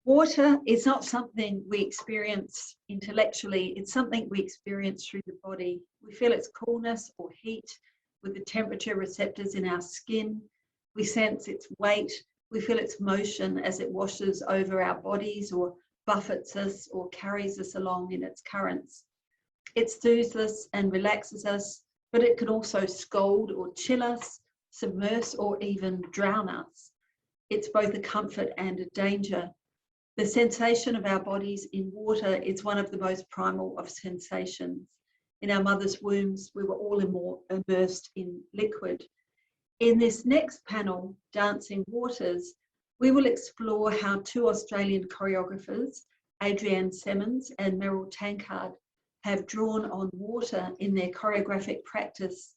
Water is not something we experience intellectually, it's something we experience through the body. We feel its coolness or heat with the temperature receptors in our skin. We sense its weight. We feel its motion as it washes over our bodies or buffets us or carries us along in its currents. It soothes us and relaxes us, but it can also scold or chill us, submerge or even drown us. It's both a comfort and a danger. The sensation of our bodies in water is one of the most primal of sensations. In our mother's wombs, we were all immersed in liquid. In this next panel, Dancing Waters, we will explore how two Australian choreographers, Adrienne Simmons and Meryl Tankard, have drawn on water in their choreographic practice,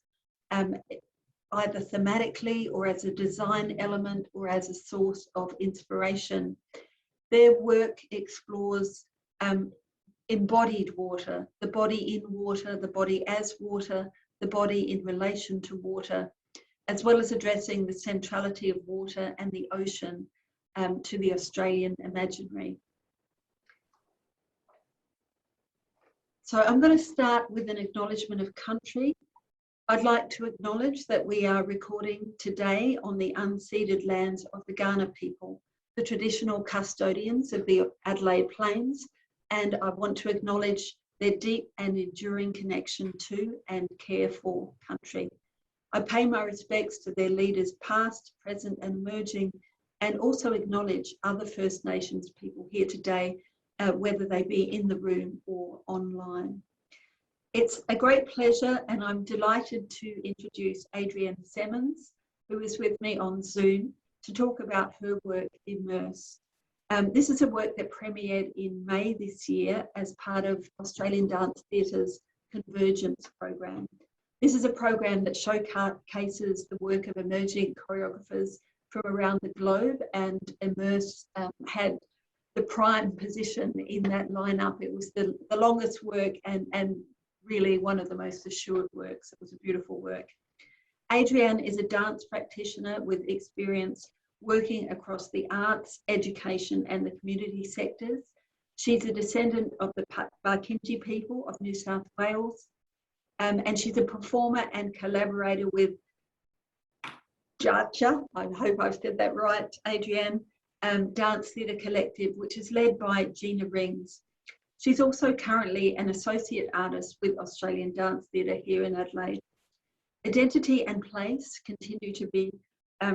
either thematically or as a design element or as a source of inspiration. Their work explores embodied water, the body in water, the body as water, the body in relation to water, as well as addressing the centrality of water and the ocean to the Australian imaginary. So I'm going to start with an acknowledgement of country. I'd like to acknowledge that we are recording today on the unceded lands of the Kaurna people, the traditional custodians of the Adelaide Plains, and I want to acknowledge their deep and enduring connection to and care for country. I pay my respects to their leaders past, present and emerging, and also acknowledge other First Nations people here today, whether they be in the room or online. It's a great pleasure and I'm delighted to introduce Adrienne Simmons, who is with me on Zoom, to talk about her work, Immerse. This is a work that premiered in May this year as part of Australian Dance Theatre's Convergence program. This is a program that showcases the work of emerging choreographers from around the globe, and Immerse had the prime position in that lineup. It was the longest work and really one of the most assured works. It was a beautiful work. Adrienne is a dance practitioner with experience working across the arts, education and the community sectors. She's a descendant of the Barkindji people of New South Wales, and she's a performer and collaborator with Jacha, I hope I've said that right, Adrienne, Dance Theatre Collective, which is led by Gina Rings. She's also currently an associate artist with Australian Dance Theatre here in Adelaide. Identity and place continue to be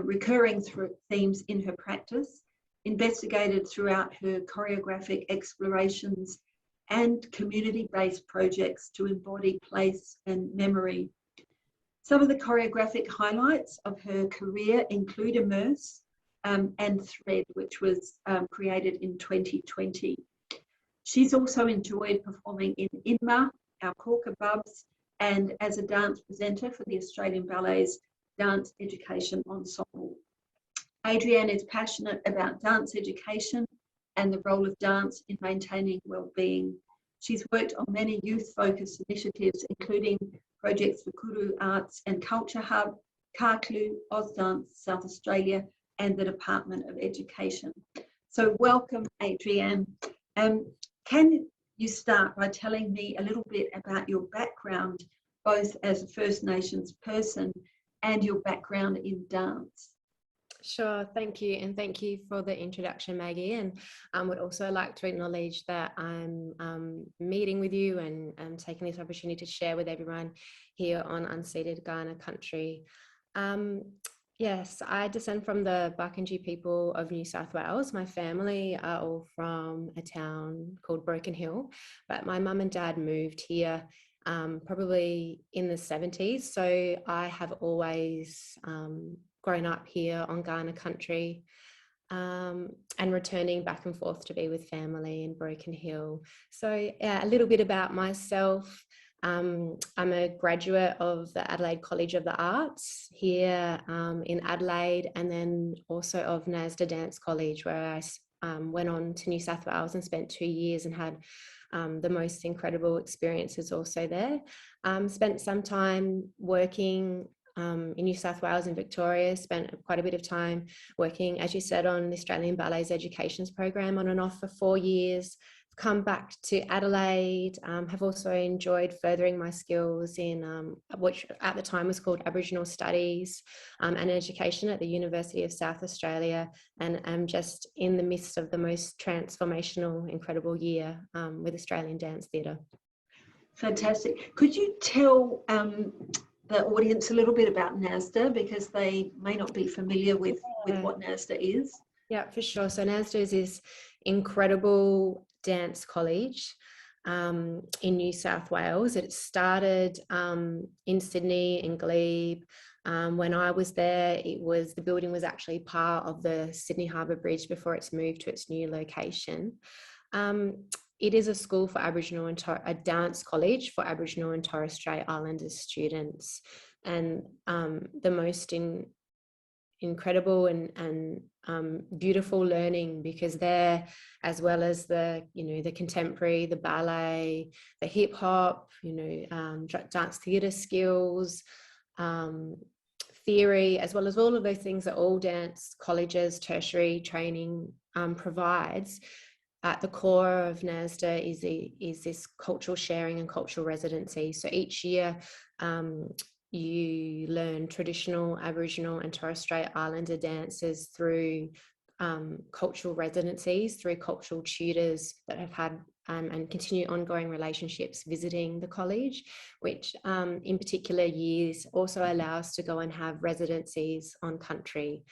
recurring themes in her practice, investigated throughout her choreographic explorations and community-based projects to embody place and memory. Some of the choreographic highlights of her career include Immerse and Thread, which was created in 2020. She's also enjoyed performing in INMA, our Corker Bubs, and as a dance presenter for the Australian Ballet's Dance Education Ensemble. Adrienne is passionate about dance education and the role of dance in maintaining well-being. She's worked on many youth-focused initiatives, including projects for Kuru Arts and Culture Hub, Karklu, Ausdance South Australia, and the Department of Education. So welcome, Adrienne. Can you start by telling me a little bit about your background, both as a First Nations person and your background in dance? Sure, thank you. And thank you for the introduction, Maggie. And I would also like to acknowledge that I'm meeting with you and taking this opportunity to share with everyone here on unceded Kaurna country. Yes, I descend from the Barkindji people of New South Wales. My family are all from a town called Broken Hill, but my mum and dad moved here probably in the 70s. So I have always grown up here on Kaurna country and returning back and forth to be with family in Broken Hill. So yeah, a little bit about myself. I'm a graduate of the Adelaide College of the Arts here in Adelaide, and then also of NASDA Dance College, where I went on to New South Wales and spent 2 years and had the most incredible experiences also there. Spent some time working in New South Wales and Victoria, spent quite a bit of time working, as you said, on the Australian Ballet's educations program on and off for 4 years. Come back to Adelaide, have also enjoyed furthering my skills in which at the time was called Aboriginal Studies and Education at the University of South Australia, and I'm just in the midst of the most transformational, incredible year with Australian Dance Theatre. Fantastic. Could you tell the audience a little bit about NASDA, because they may not be familiar with what NASDA is? Yeah, for sure. So NASDA is this incredible dance college in New South Wales. It started in Sydney, in Glebe. When I was there, the building was actually part of the Sydney Harbour Bridge before it's moved to its new location. It is a school for Aboriginal and a dance college for Aboriginal and Torres Strait Islander students, and the most incredible and beautiful learning, because there, as well as the contemporary, the ballet, the hip hop, dance theatre skills, theory, as well as all of those things that all dance colleges, tertiary training provides. At the core of NASDA is this cultural sharing and cultural residency. So each year you learn traditional Aboriginal and Torres Strait Islander dances through cultural residencies, through cultural tutors that have had and continue ongoing relationships visiting the college, which in particular years also allow us to go and have residencies on country,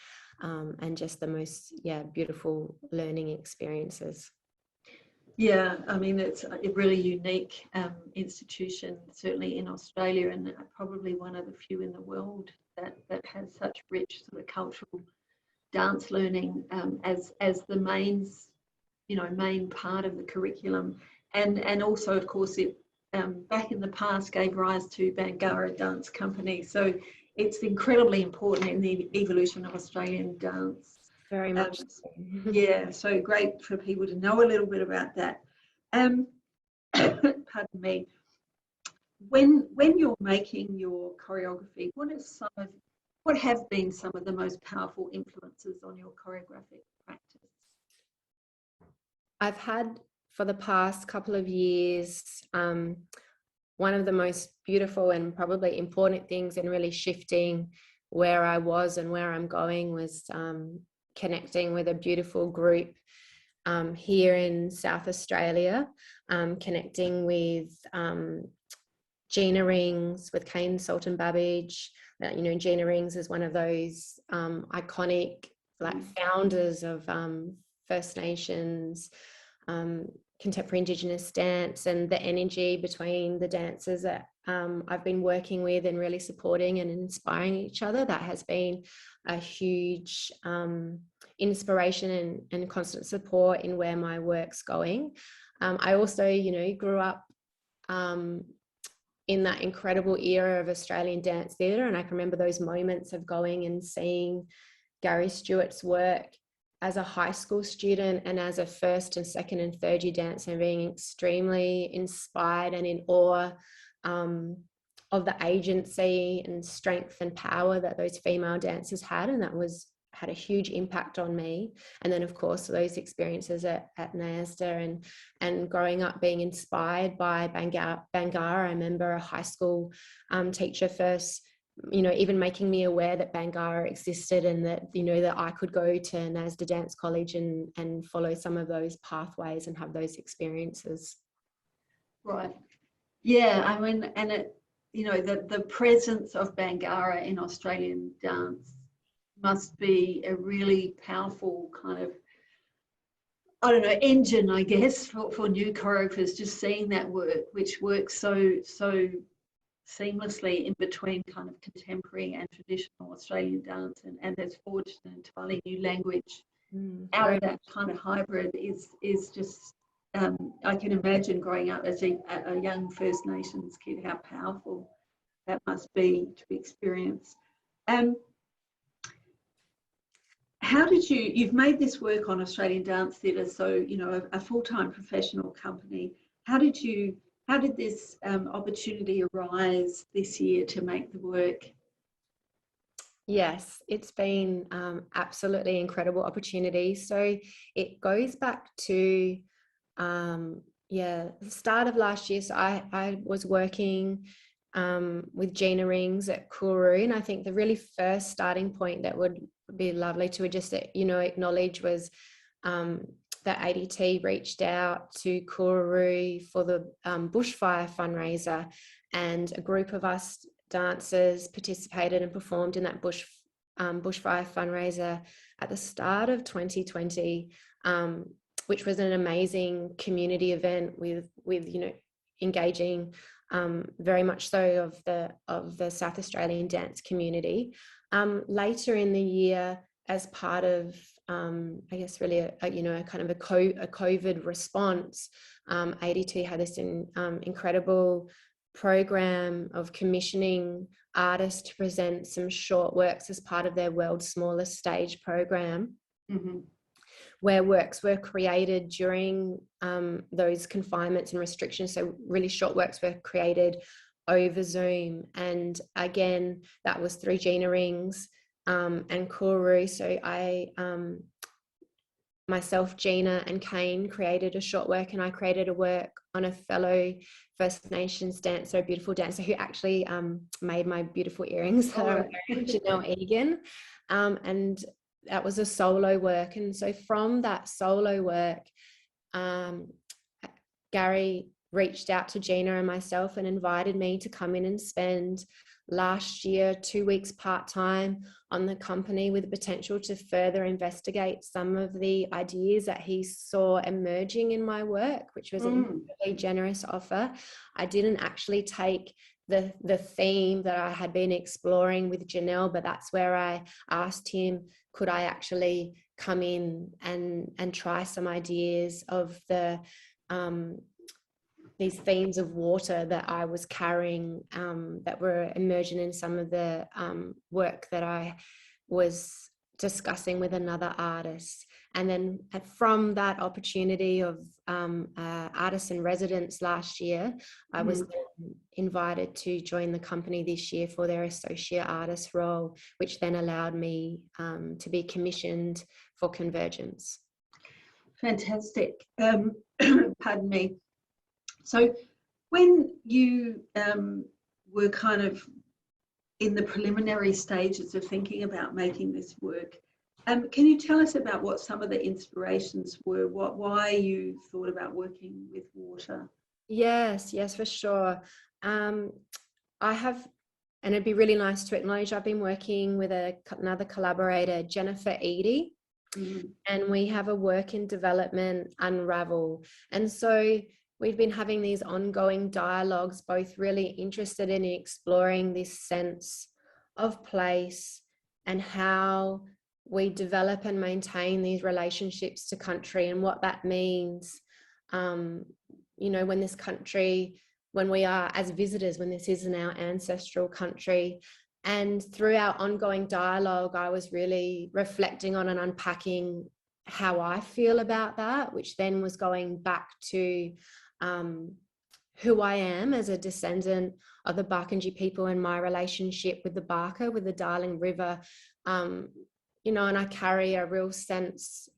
and just the most beautiful learning experiences. Yeah, I mean, it's a really unique institution, certainly in Australia, and probably one of the few in the world that has such rich sort of cultural dance learning as the main part of the curriculum, and also, of course, it back in the past gave rise to Bangarra Dance Company. So it's incredibly important in the evolution of Australian dance. Very much. Yeah, so great for people to know a little bit about that. Pardon me. When you're making your choreography, what have been some of the most powerful influences on your choreographic practice? I've had, for the past couple of years, one of the most beautiful and probably important things in really shifting where I was and where I'm going was connecting with a beautiful group here in South Australia, connecting with Gina Rings, with Kane Sultan Babbage. Gina Rings is one of those iconic founders of First Nations, contemporary Indigenous dance, and the energy between the dancers that I've been working with and really supporting and inspiring each other. That has been a huge inspiration and constant support in where my work's going. I also, grew up in that incredible era of Australian dance theatre, and I can remember those moments of going and seeing Gary Stewart's work as a high school student and as a first and second and third year dancer, and being extremely inspired and in awe of the agency and strength and power that those female dancers had, and that had a huge impact on me. And then, of course, those experiences at NASDA and growing up being inspired by Bangarra. I remember a high school teacher first, even making me aware that Bangarra existed, and that, that I could go to NASDA Dance College and follow some of those pathways and have those experiences. Right. Yeah, I mean, and it, the presence of Bangarra in Australian dance must be a really powerful kind of, engine, I guess, for new choreographers, just seeing that work, which works so seamlessly in between kind of contemporary and traditional Australian dance, and has forged an entirely new language out of that kind of hybrid is just, I can imagine growing up as a young First Nations kid, how powerful that must be to experience. How did you've made this work on Australian Dance Theatre, so, a full-time professional company. How did this opportunity arise this year to make the work Yes, it's been absolutely incredible opportunity. So it goes back to the start of last year. So I was working with Gina Rings at Kuru, and I think the really first starting point that would be lovely to just acknowledge was that ADT reached out to Kuru for the bushfire fundraiser, and a group of us dancers participated and performed in that bushfire fundraiser at the start of 2020, which was an amazing community event with engaging very much so of the South Australian dance community. Later in the year, as part of I guess really a kind of a COVID response, ADT had this incredible program of commissioning artists to present some short works as part of their World's Smallest Stage program, where works were created during those confinements and restrictions. So really short works were created over Zoom. And again, that was through Gina Rings and Kuru. So I myself, Gina and Kane created a short work, and I created a work on a fellow First Nations dancer, a beautiful dancer who actually made my beautiful earrings, Janelle Egan. And that was a solo work. And so from that solo work, Gary reached out to Gina and myself and invited me to come in and spend last year 2 weeks part-time on the company, with the potential to further investigate some of the ideas that he saw emerging in my work, which was a really generous offer. I didn't actually take the theme that I had been exploring with Janelle, but that's where I asked him, could I actually come in and try some ideas of the these themes of water that I was carrying, that were emerging in some of the work that I was discussing with another artist. And then from that opportunity of artists in residence last year, I was then invited to join the company this year for their associate artist role, which then allowed me to be commissioned for Convergence. Fantastic. Pardon me. So when you were kind of in the preliminary stages of thinking about making this work, can you tell us about what some of the inspirations were, why you thought about working with water? Yes, for sure. I have, and it'd be really nice to acknowledge, I've been working with another collaborator, Jennifer Eady, and we have a work in development, Unravel. And so we've been having these ongoing dialogues, both really interested in exploring this sense of place and how we develop and maintain these relationships to country, and what that means, when this country, when we are as visitors, when this isn't our ancestral country. And through our ongoing dialogue, I was really reflecting on and unpacking how I feel about that, which then was going back to who I am as a descendant of the Barkindji people and my relationship with the Barker, with the Darling River, and I carry a real sense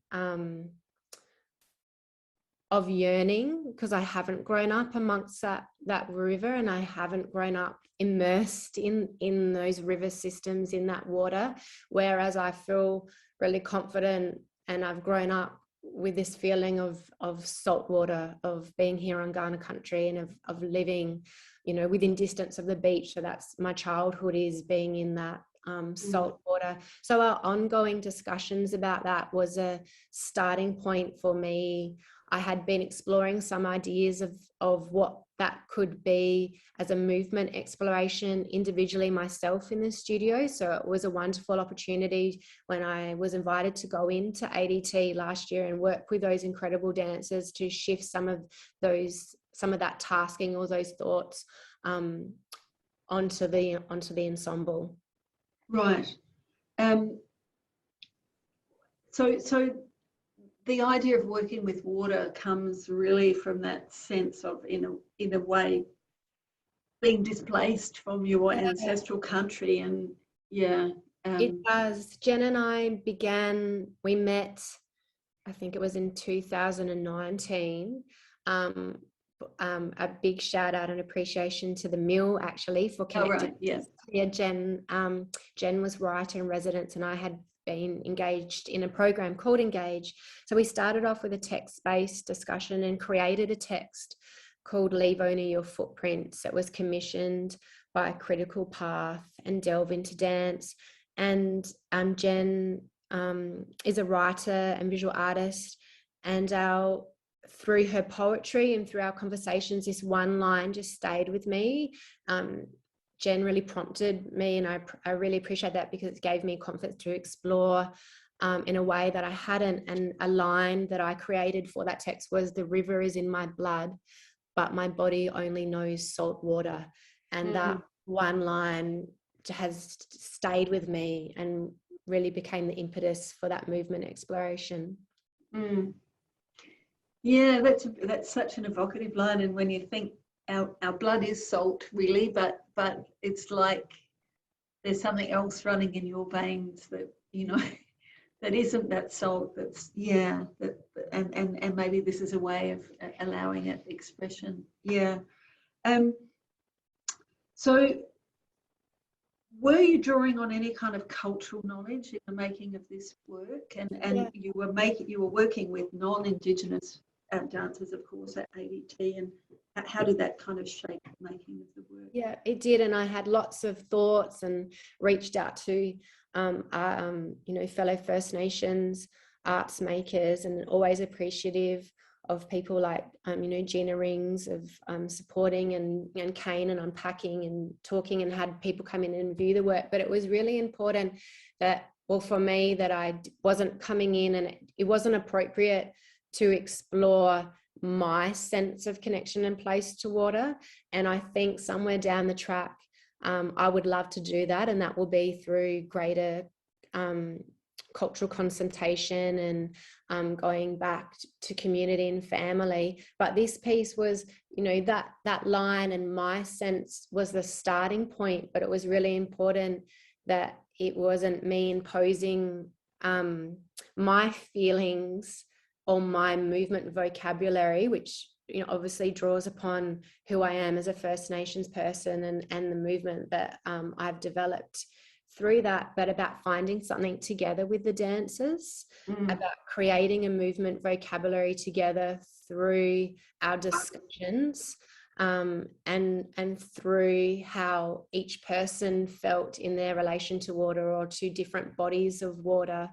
of yearning, because I haven't grown up amongst that river, and I haven't grown up immersed in those river systems, in that water, whereas I feel really confident, and I've grown up with this feeling of salt water, of being here on Kaurna country, and of living, within distance of the beach. So that's my childhood, is being in that salt water. So our ongoing discussions about that was a starting point for me. I had been exploring some ideas of what that could be as a movement exploration individually myself in the studio. So it was a wonderful opportunity when I was invited to go into ADT last year and work with those incredible dancers to shift some of that tasking or those thoughts onto the ensemble. Right. So the idea of working with water comes really from that sense of, in a way, being displaced from your ancestral country, and It does. Jen and I we met, I think it was in 2019. A big shout out and appreciation to the Mill actually for connecting. Right, yeah. Yeah, Jen was writer in residence, and I had been engaged in a program called Engage. So we started off with a text-based discussion and created a text called Leave Only Your Footprints. It was commissioned by Critical Path and Delve into Dance. And Jen is a writer and visual artist, and through her poetry and through our conversations, this one line just stayed with me. Jen really prompted me, and I really appreciate that, because it gave me confidence to explore in a way that I hadn't. And a line that I created for that text was, "The river is in my blood, but my body only knows salt water." And that one line has stayed with me and really became the impetus for that movement exploration. Yeah, that's such an evocative line. And when you think our blood is salt, really, but it's like there's something else running in your veins that, you know, that isn't that salt. That's and maybe this is a way of allowing it expression. Yeah. So were you drawing on any kind of cultural knowledge in the making of this work? And you were working with non-Indigenous dancers, of course, at ADT, and how did that kind of shape the making of the work? Yeah, it did. And I had lots of thoughts and reached out to fellow First Nations arts makers, and always appreciative of people like Gina Rings of supporting and Kane and unpacking and talking, and had people come in and view the work. But it was really important that, well, for me, that I wasn't coming in, and it wasn't appropriate to explore my sense of connection and place to water. And I think somewhere down the track, I would love to do that, and that will be through greater cultural concentration and going back to community and family. But this piece was, that line, and my sense was the starting point. But it was really important that it wasn't me imposing my feelings or my movement vocabulary, which obviously draws upon who I am as a First Nations person and the movement that I've developed through that, but about finding something together with the dancers, about creating a movement vocabulary together through our discussions, and through how each person felt in their relation to water or to different bodies of water.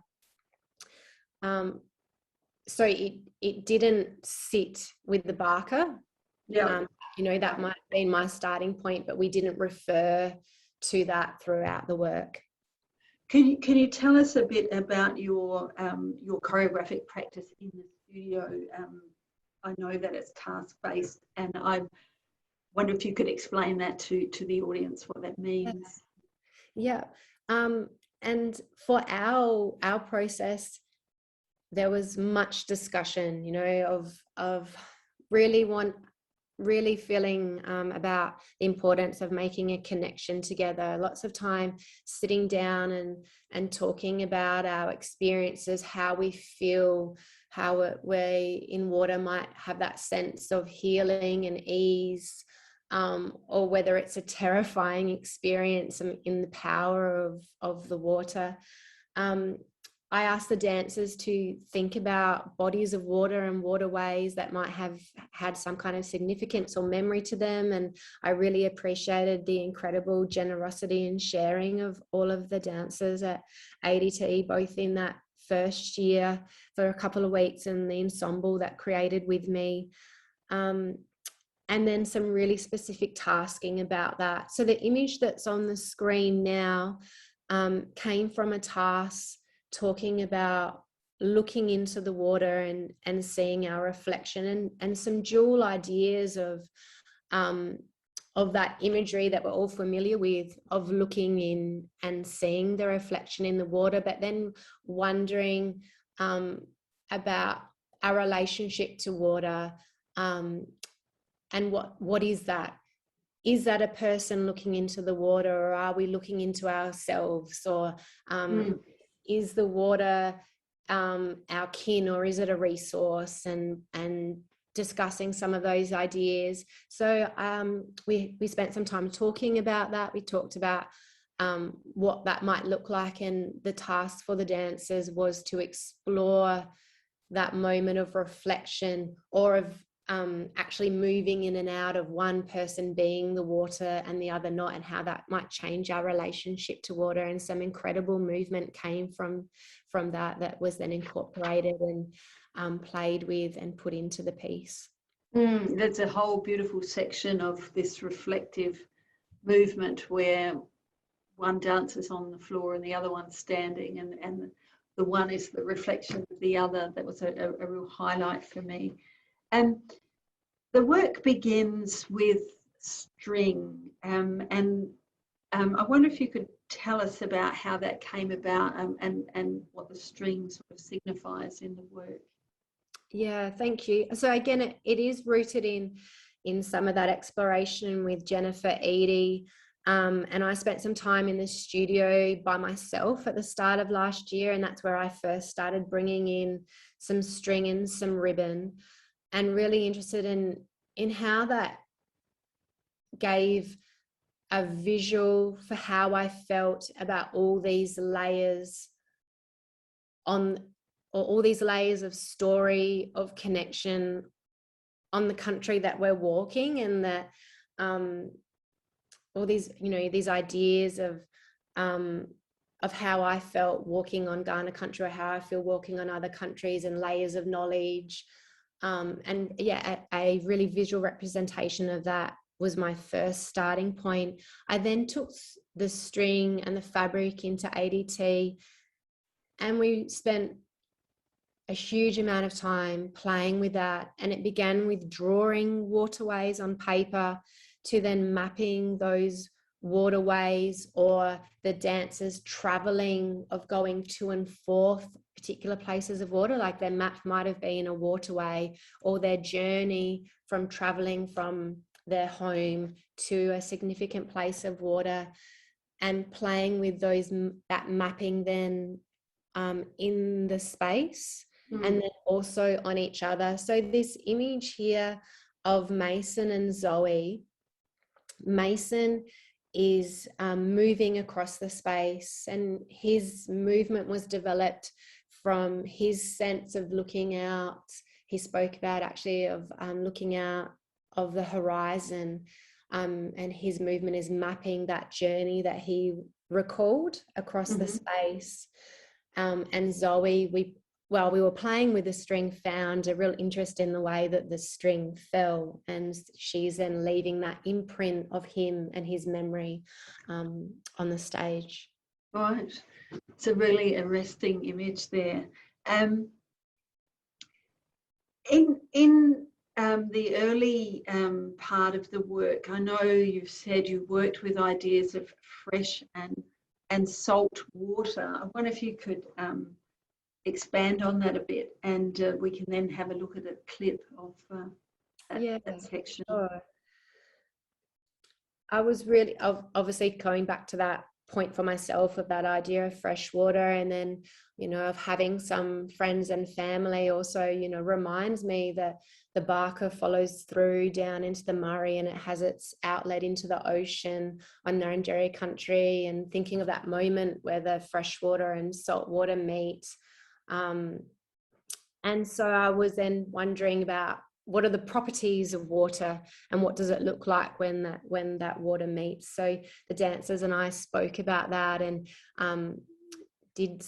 So it didn't sit with the barker. Yeah. That might have been my starting point, but we didn't refer to that throughout the work. Can you tell us a bit about your choreographic practice in the studio? I know that it's task-based, and I wonder if you could explain that to the audience, what that means. Yeah. And for our process, there was much discussion, of really feeling about the importance of making a connection together. Lots of time sitting down and talking about our experiences, how we feel, how we in water might have that sense of healing and ease, or whether it's a terrifying experience in the power of the water. I asked the dancers to think about bodies of water and waterways that might have had some kind of significance or memory to them. And I really appreciated the incredible generosity and sharing of all of the dancers at ADT, both in that first year for a couple of weeks and the ensemble that created with me. And then some really specific tasking about that. So the image that's on the screen now came from a task talking about looking into the water and seeing our reflection, and some dual ideas of that imagery that we're all familiar with, of looking in and seeing the reflection in the water, but then wondering about our relationship to water, and what is that? is that a person looking into the water, or are we looking into ourselves? Or is the water our kin, or is it a resource? And discussing some of those ideas. So we spent some time talking about that. We talked about what that might look like, and the task for the dancers was to explore that moment of reflection, or of actually moving in and out of one person being the water and the other not, and how that might change our relationship to water. And some incredible movement came from that was then incorporated and played with and put into the piece. There's a whole beautiful section of this reflective movement where one dances on the floor and the other one's standing, and the one is the reflection of the other. That was a real highlight for me. And the work begins with string, and I wonder if you could tell us about how that came about, and what the string sort of signifies in the work. Yeah, thank you. So again, it is rooted in some of that exploration with Jennifer Eadie. And I spent some time in the studio by myself at the start of last year, and that's where I first started bringing in some string and some ribbon, and really interested in how that gave a visual for how I felt about all these layers all these layers of story, of connection on the country that we're walking, and that all these, these ideas of how I felt walking on Ghana country, or how I feel walking on other countries, and layers of knowledge. And yeah, a really visual representation of that was my first starting point. I then took the string and the fabric into ADT, and we spent a huge amount of time playing with that. And it began with drawing waterways on paper, to then mapping those waterways, or the dancers traveling, of going to and forth particular places of water, like their map might have been a waterway, or their journey from traveling from their home to a significant place of water, and playing with that mapping then in the space, and then also on each other. So this image here of Mason and Zoe, Mason is moving across the space, and his movement was developed from his sense of looking out. He spoke about actually of looking out of the horizon, and his movement is mapping that journey that he recalled across the space. And Zoe, we were playing with the string, found a real interest in the way that the string fell, and she's then leaving that imprint of him and his memory on the stage. Right, it's a really arresting image there. In the early part of the work, I know you've said you worked with ideas of fresh and salt water. I wonder if you could expand on that a bit, and we can then have a look at a clip of that section. Sure. I was really obviously going back to that point for myself of that idea of fresh water, and then of having some friends and family also reminds me that the Barker follows through down into the Murray, and it has its outlet into the ocean on Nurrungeri country, and thinking of that moment where the fresh water and salt water meet. And so I was then wondering about what are the properties of water, and what does it look like when that water meets. So the dancers and I spoke about that, and did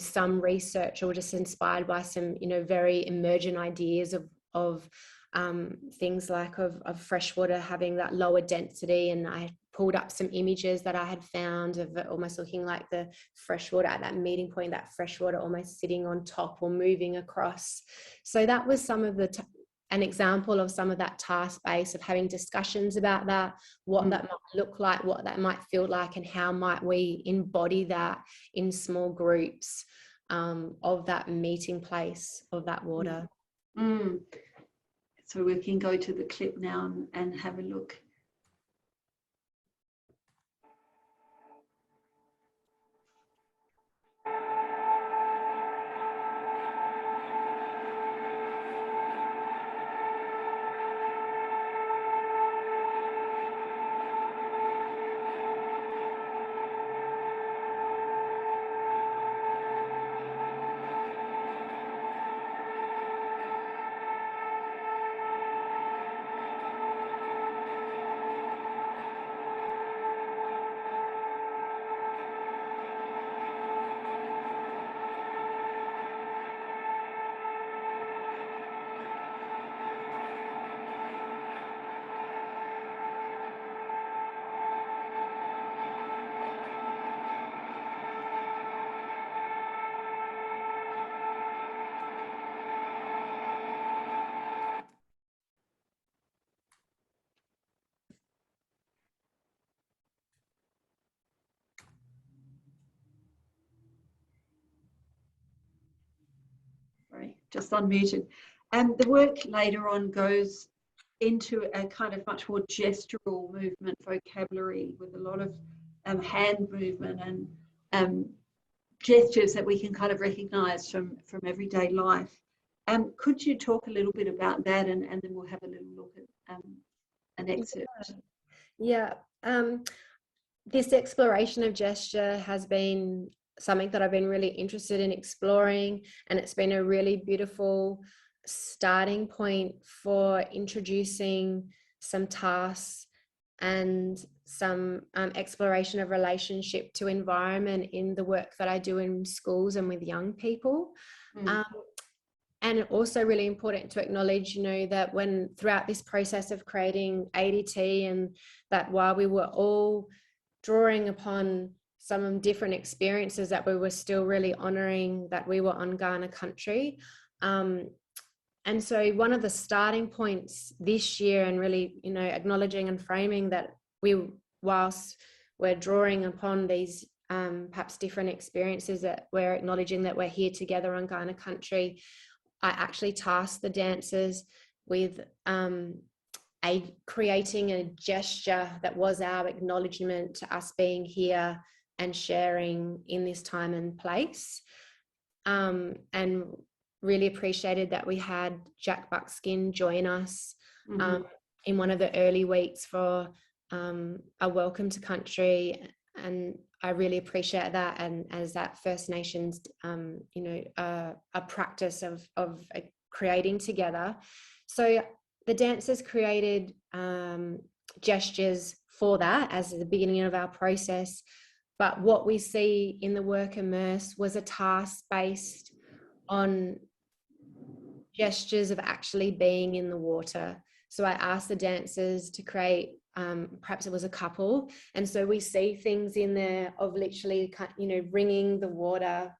some research, or just inspired by some very emergent ideas of things like of freshwater having that lower density. And I pulled up some images that I had found of it almost looking like the freshwater at that meeting point, that freshwater almost sitting on top or moving across. So that was some of an example of some of that task base of having discussions about that, what that might look like, what that might feel like, and how might we embody that in small groups of that meeting place of that water. So we can go to the clip now and have a look. just unmuted. And the work later on goes into a kind of much more gestural movement vocabulary with a lot of hand movement and gestures that we can kind of recognise from everyday life. Could you talk a little bit about that, and then we'll have a little look at an excerpt. Yeah. This exploration of gesture has been something that I've been really interested in exploring, and it's been a really beautiful starting point for introducing some tasks and some exploration of relationship to environment in the work that I do in schools and with young people. And also really important to acknowledge, you know, that when throughout this process of creating ADT, and that while we were all drawing upon some different experiences, that we were still really honouring that we were on Kaurna country. And so one of the starting points this year, and really, you know, acknowledging and framing that we, whilst we're drawing upon these perhaps different experiences, that we're acknowledging that we're here together on Kaurna country, I actually tasked the dancers with creating a gesture that was our acknowledgement to us being here and sharing in this time and place. And really appreciated that we had Jack Buckskin join us in one of the early weeks for a welcome to country, and I really appreciate that. And as that First Nations, you know, a practice of creating together. So the dancers created gestures for that as the beginning of our process. But what we see in the work Immerse was a task based on gestures of actually being in the water. So I asked the dancers to create, perhaps it was a couple, and so we see things in there of literally, you know, wringing the water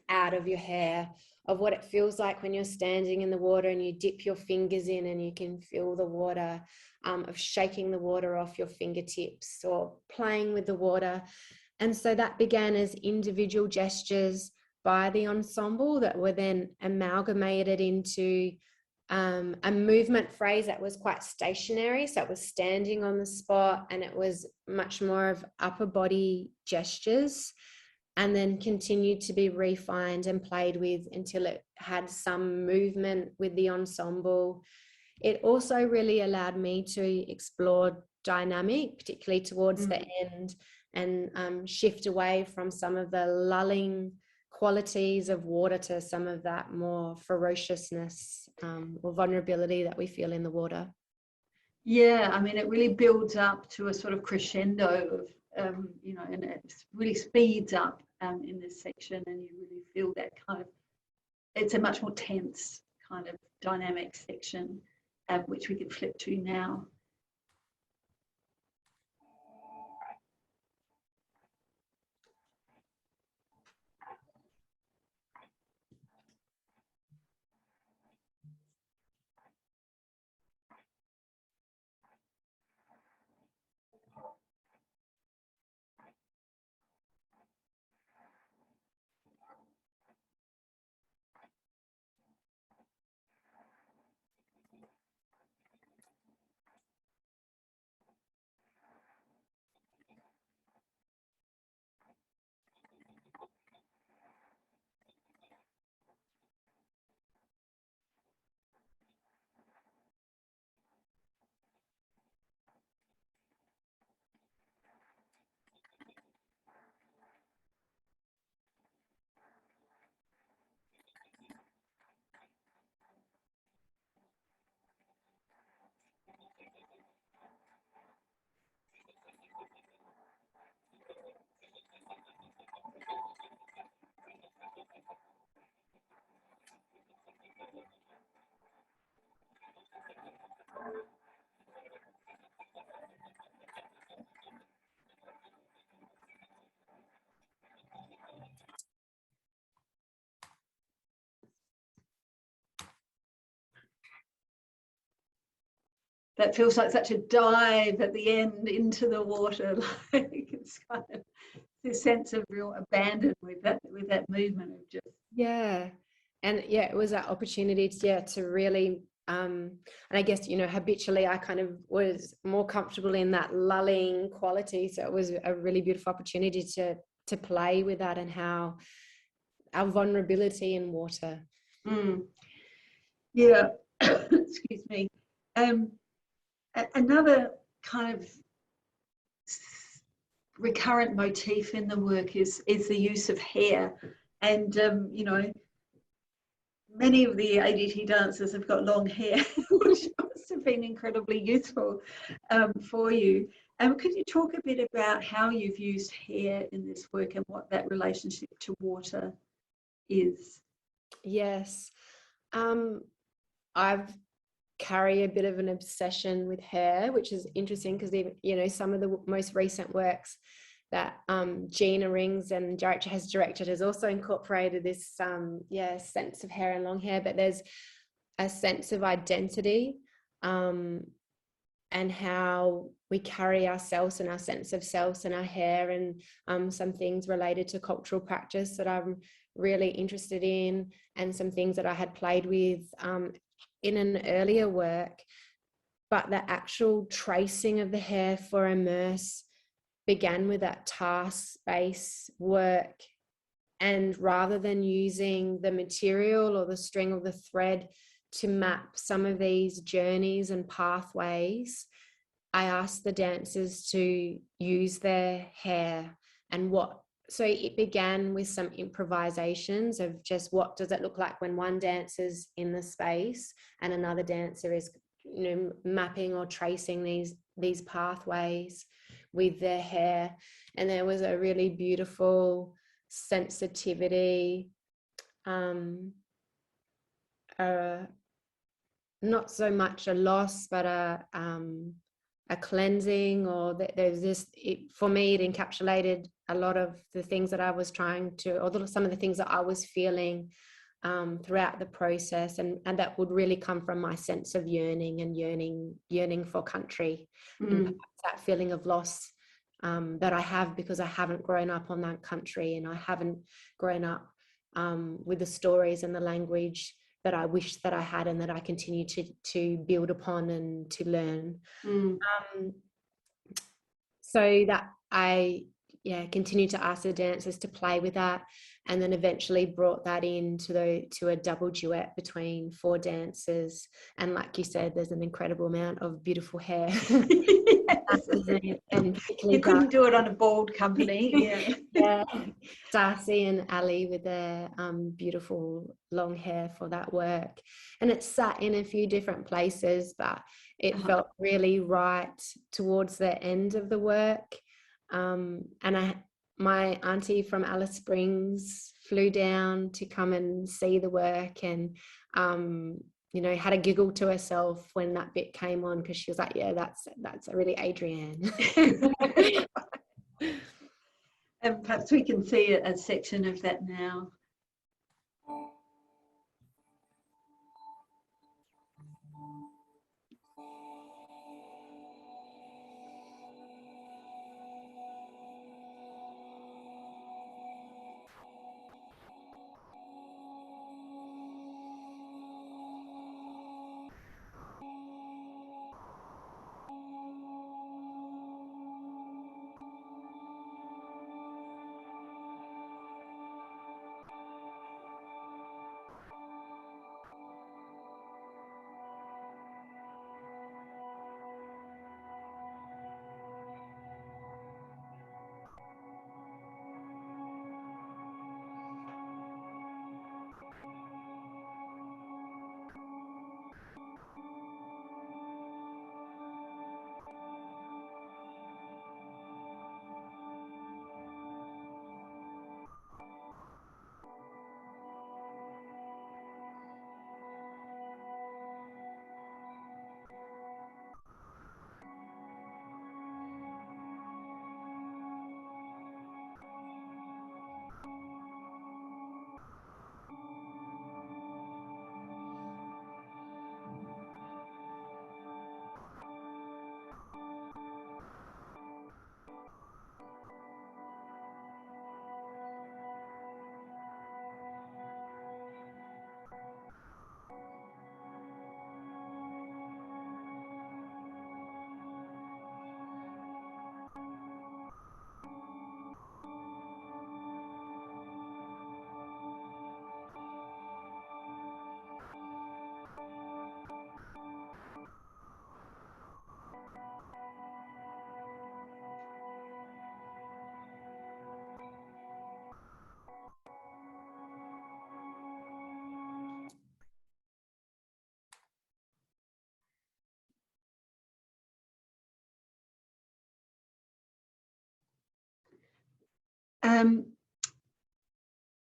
out of your hair, of what it feels like when you're standing in the water and you dip your fingers in and you can feel the water, of shaking the water off your fingertips or playing with the water. And so that began as individual gestures by the ensemble that were then amalgamated into a movement phrase that was quite stationary. So it was standing on the spot, and it was much more of upper body gestures, and then continued to be refined and played with until it had some movement with the ensemble. It also really allowed me to explore dynamic, particularly towards the end, and shift away from some of the lulling qualities of water to some of that more ferociousness or vulnerability that we feel in the water. Yeah, I mean, it really builds up to a sort of crescendo of, you know, and it really speeds up in this section, and you really feel that kind of, it's a much more tense kind of dynamic section, which we could flip to now. That feels like such a dive at the end into the water. Like it's kind of this sense of real abandon with that movement of just. Yeah. And yeah, it was that opportunity to really and I guess, you know, habitually I kind of was more comfortable in that lulling quality, so it was a really beautiful opportunity to play with that, and how our vulnerability in water. Yeah. Excuse me. Another kind of recurrent motif in the work is the use of hair, and you know, many of the ADT dancers have got long hair, which must have been incredibly useful for you. Could you talk a bit about how you've used hair in this work and what that relationship to water is? Yes. I've carry a bit of an obsession with hair, which is interesting because, you know, some of the most recent works that Gina Rings and has directed has also incorporated this sense of hair and long hair, but there's a sense of identity and how we carry ourselves and our sense of selves and our hair, and some things related to cultural practice that I'm really interested in, and some things that I had played with in an earlier work. But the actual tracing of the hair for Immerse began with that task-based work, and rather than using the material or the string or the thread to map some of these journeys and pathways, I asked the dancers to use their hair. And so it began with some improvisations of just what does it look like when one dancer's in the space and another dancer is, you know, mapping or tracing these pathways with their hair. And there was a really beautiful sensitivity, not so much a loss, but a cleansing, or there's this, for me, it encapsulated a lot of the things that I was trying to, or some of the things that I was feeling throughout the process, and that would really come from my sense of yearning for country, and perhaps that feeling of loss that I have because I haven't grown up on that country, and I haven't grown up with the stories and the language that I wish that I had, and that I continue to build upon and to learn. So that I continued to ask the dancers to play with that, and then eventually brought that to a double duet between 4 dancers. And like you said, there's an incredible amount of beautiful hair. And you couldn't do it on a bald company. Yeah. Darcy and Ali with their beautiful long hair for that work, and it sat in a few different places, but it felt really right towards the end of the work. And my auntie from Alice Springs flew down to come and see the work, and you know, had a giggle to herself when that bit came on, because she was like, yeah, that's a really Adrienne. And perhaps we can see a section of that now.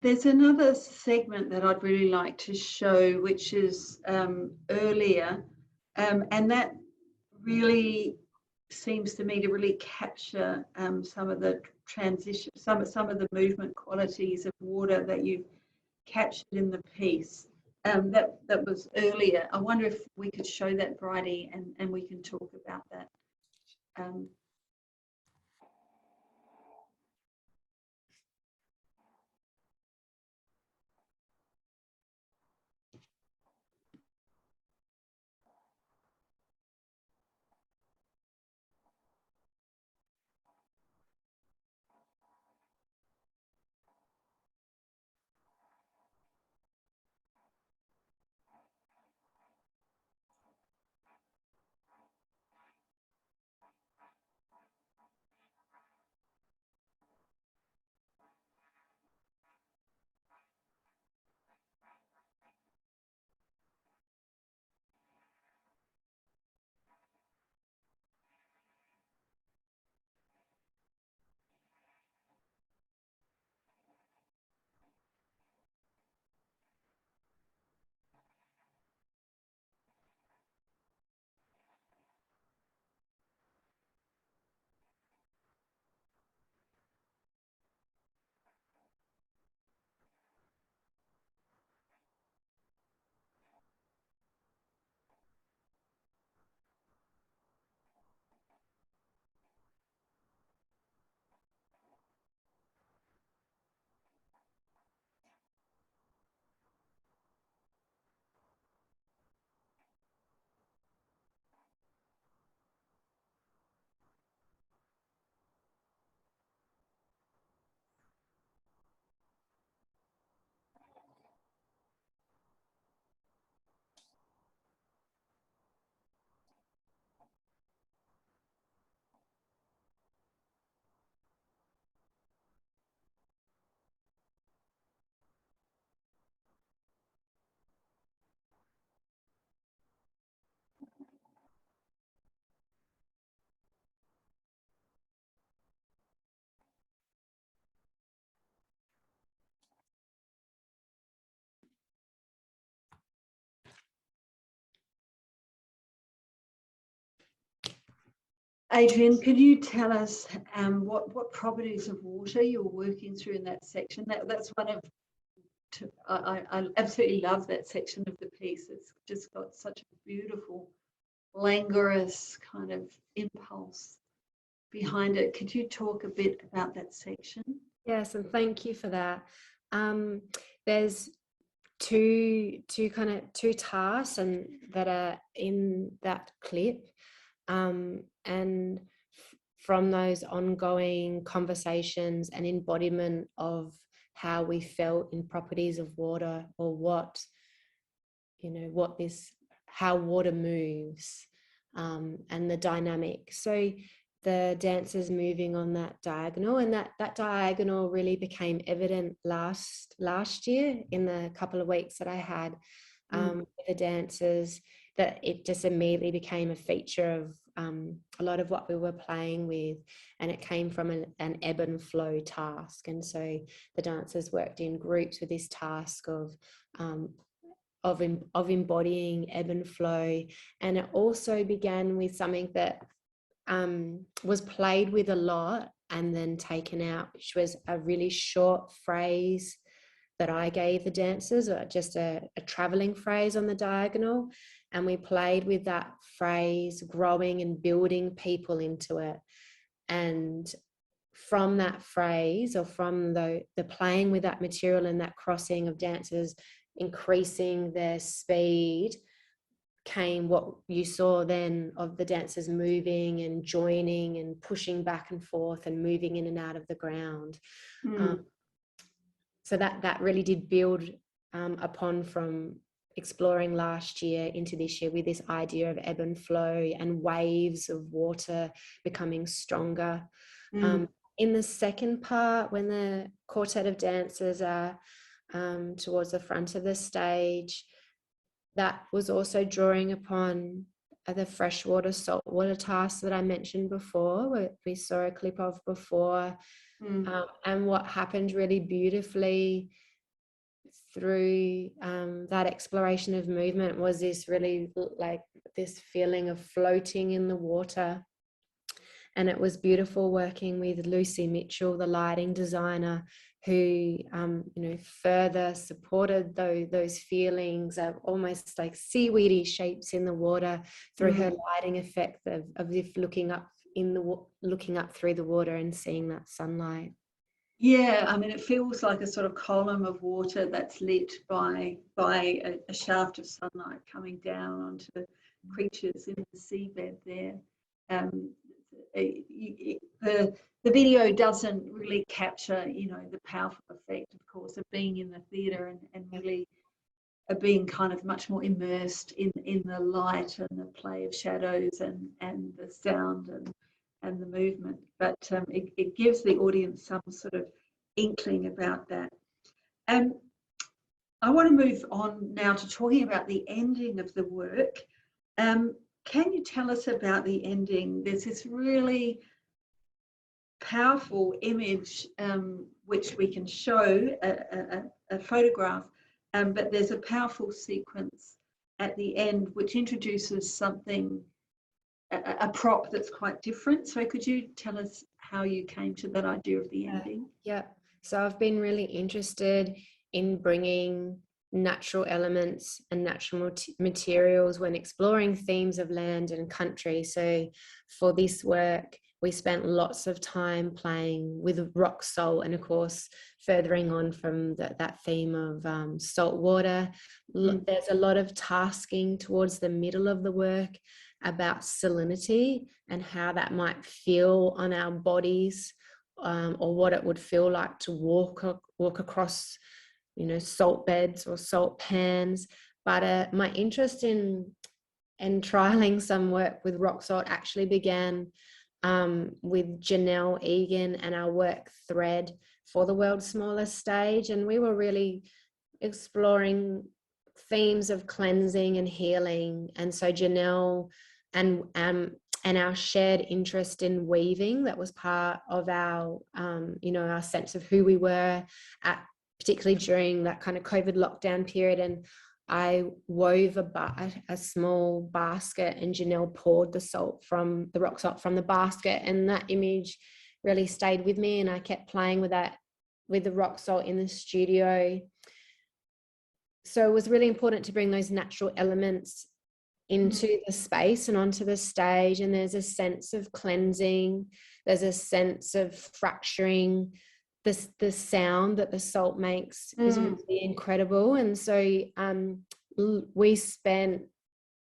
There's another segment that I'd really like to show, which is earlier, and that really seems to me to really capture some of the transition, some of the movement qualities of water that you've captured in the piece. That was earlier. I wonder if we could show that, Bridie, and we can talk about that. Adrienne, could you tell us what properties of water you're working through in that section? That's one of, I absolutely love that section of the piece. It's just got such a beautiful, languorous kind of impulse behind it. Could you talk a bit about that section? Yes, and thank you for that. There's two tasks and that are in that clip, and from those ongoing conversations and embodiment of how we felt in properties of water, or how water moves, and the dynamic. So the dancers moving on that diagonal, and that diagonal really became evident last year in the couple of weeks that I had with the dancers, that it just immediately became a feature of a lot of what we were playing with, and it came from an ebb and flow task. And so the dancers worked in groups with this task of embodying ebb and flow. And it also began with something that was played with a lot and then taken out, which was a really short phrase that I gave the dancers, or just a traveling phrase on the diagonal. And we played with that phrase, growing and building people into it. And from that phrase, or from the playing with that material and that crossing of dancers increasing their speed, came what you saw then of the dancers moving and joining and pushing back and forth and moving in and out of the ground. So that really did build upon from exploring last year into this year, with this idea of ebb and flow and waves of water becoming stronger. In the second part, when the quartet of dancers are towards the front of the stage, that was also drawing upon the freshwater, saltwater tasks that I mentioned before, we saw a clip of before, And what happened really beautifully through that exploration of movement was this really like this feeling of floating in the water. And it was beautiful working with Lucy Mitchell, the lighting designer, who further supported those feelings of almost like seaweedy shapes in the water through her lighting effect of if looking up through the water and seeing that sunlight. Yeah, I mean, it feels like a sort of column of water that's lit by a shaft of sunlight coming down onto the creatures in the seabed there. The video doesn't really capture, the powerful effect, of course, of being in the theatre and really being kind of much more immersed in the light and the play of shadows and the sound and the movement. But it gives the audience some sort of inkling about that. I want to move on now to talking about the ending of the work. Can you tell us about the ending? There's this really powerful image which we can show, a photograph, but there's a powerful sequence at the end which introduces something, a prop that's quite different. So could you tell us how you came to that idea of the ending? Yeah, so I've been really interested in bringing natural elements and natural materials when exploring themes of land and country. So for this work, we spent lots of time playing with rock salt, and of course, furthering on from that theme of salt water. There's a lot of tasking towards the middle of the work about salinity and how that might feel on our bodies, or what it would feel like to walk across, salt beds or salt pans. But my interest in trialing some work with rock salt actually began with Janelle Egan and our work Thread for the World's Smallest Stage, and we were really exploring themes of cleansing and healing. And so Janelle and our shared interest in weaving, that was part of our our sense of who we were particularly during that kind of COVID lockdown period. And I wove a small basket, and Janelle poured the rock salt from the basket, and that image really stayed with me, and I kept playing with that, with the rock salt in the studio. So it was really important to bring those natural elements into the space and onto the stage, and there's a sense of cleansing, there's a sense of fracturing. The sound that the salt makes is really incredible. And so we spent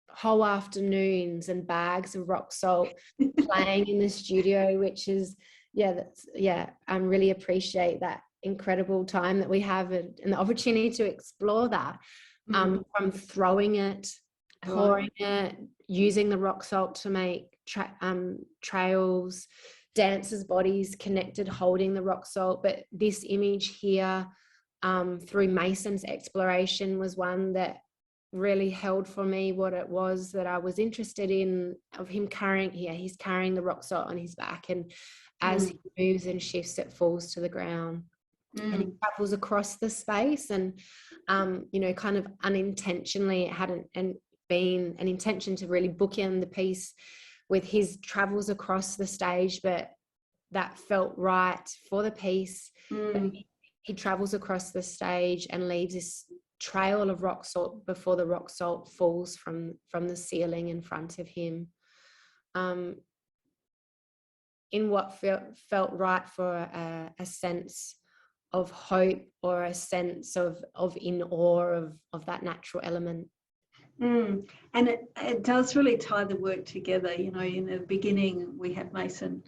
whole afternoons and bags of rock salt playing in the studio, which is I really appreciate that incredible time that we have and the opportunity to explore that, from throwing it, pouring it, using the rock salt to make trails, dancers' bodies connected, holding the rock salt. But this image here, through Mason's exploration, was one that really held for me what it was that I was interested in, of him he's carrying the rock salt on his back, and as he moves and shifts, it falls to the ground. And he travels across the space, and kind of unintentionally, it hadn't been an intention to really bookend the piece with his travels across the stage, but that felt right for the piece. He travels across the stage and leaves this trail of rock salt before the rock salt falls from the ceiling in front of him, in what felt right for a sense of hope, or a sense of in awe of that natural element. And it does really tie the work together. In the beginning, we have Mason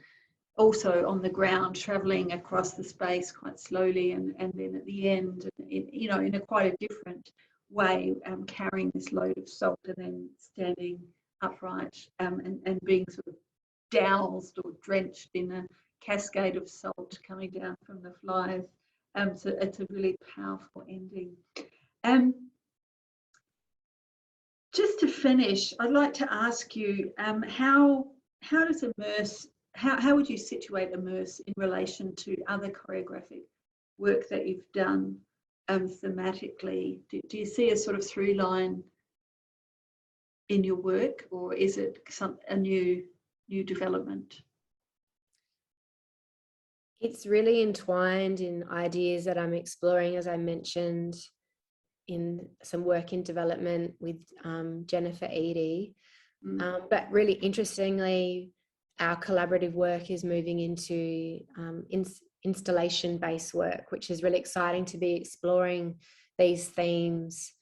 also on the ground, traveling across the space quite slowly, and then at the end, in a quite a different way, carrying this load of salt, and then standing upright, and being sort of doused or drenched in a cascade of salt coming down from the flies. So it's a really powerful ending. Just to finish, I'd like to ask you, how does how would you situate Immerse in relation to other choreographic work that you've done thematically? Do you see a sort of through line in your work, or is it a new development? It's really entwined in ideas that I'm exploring, as I mentioned, in some work in development with Jennifer Eadie. But really interestingly, our collaborative work is moving into installation-based work, which is really exciting to be exploring these themes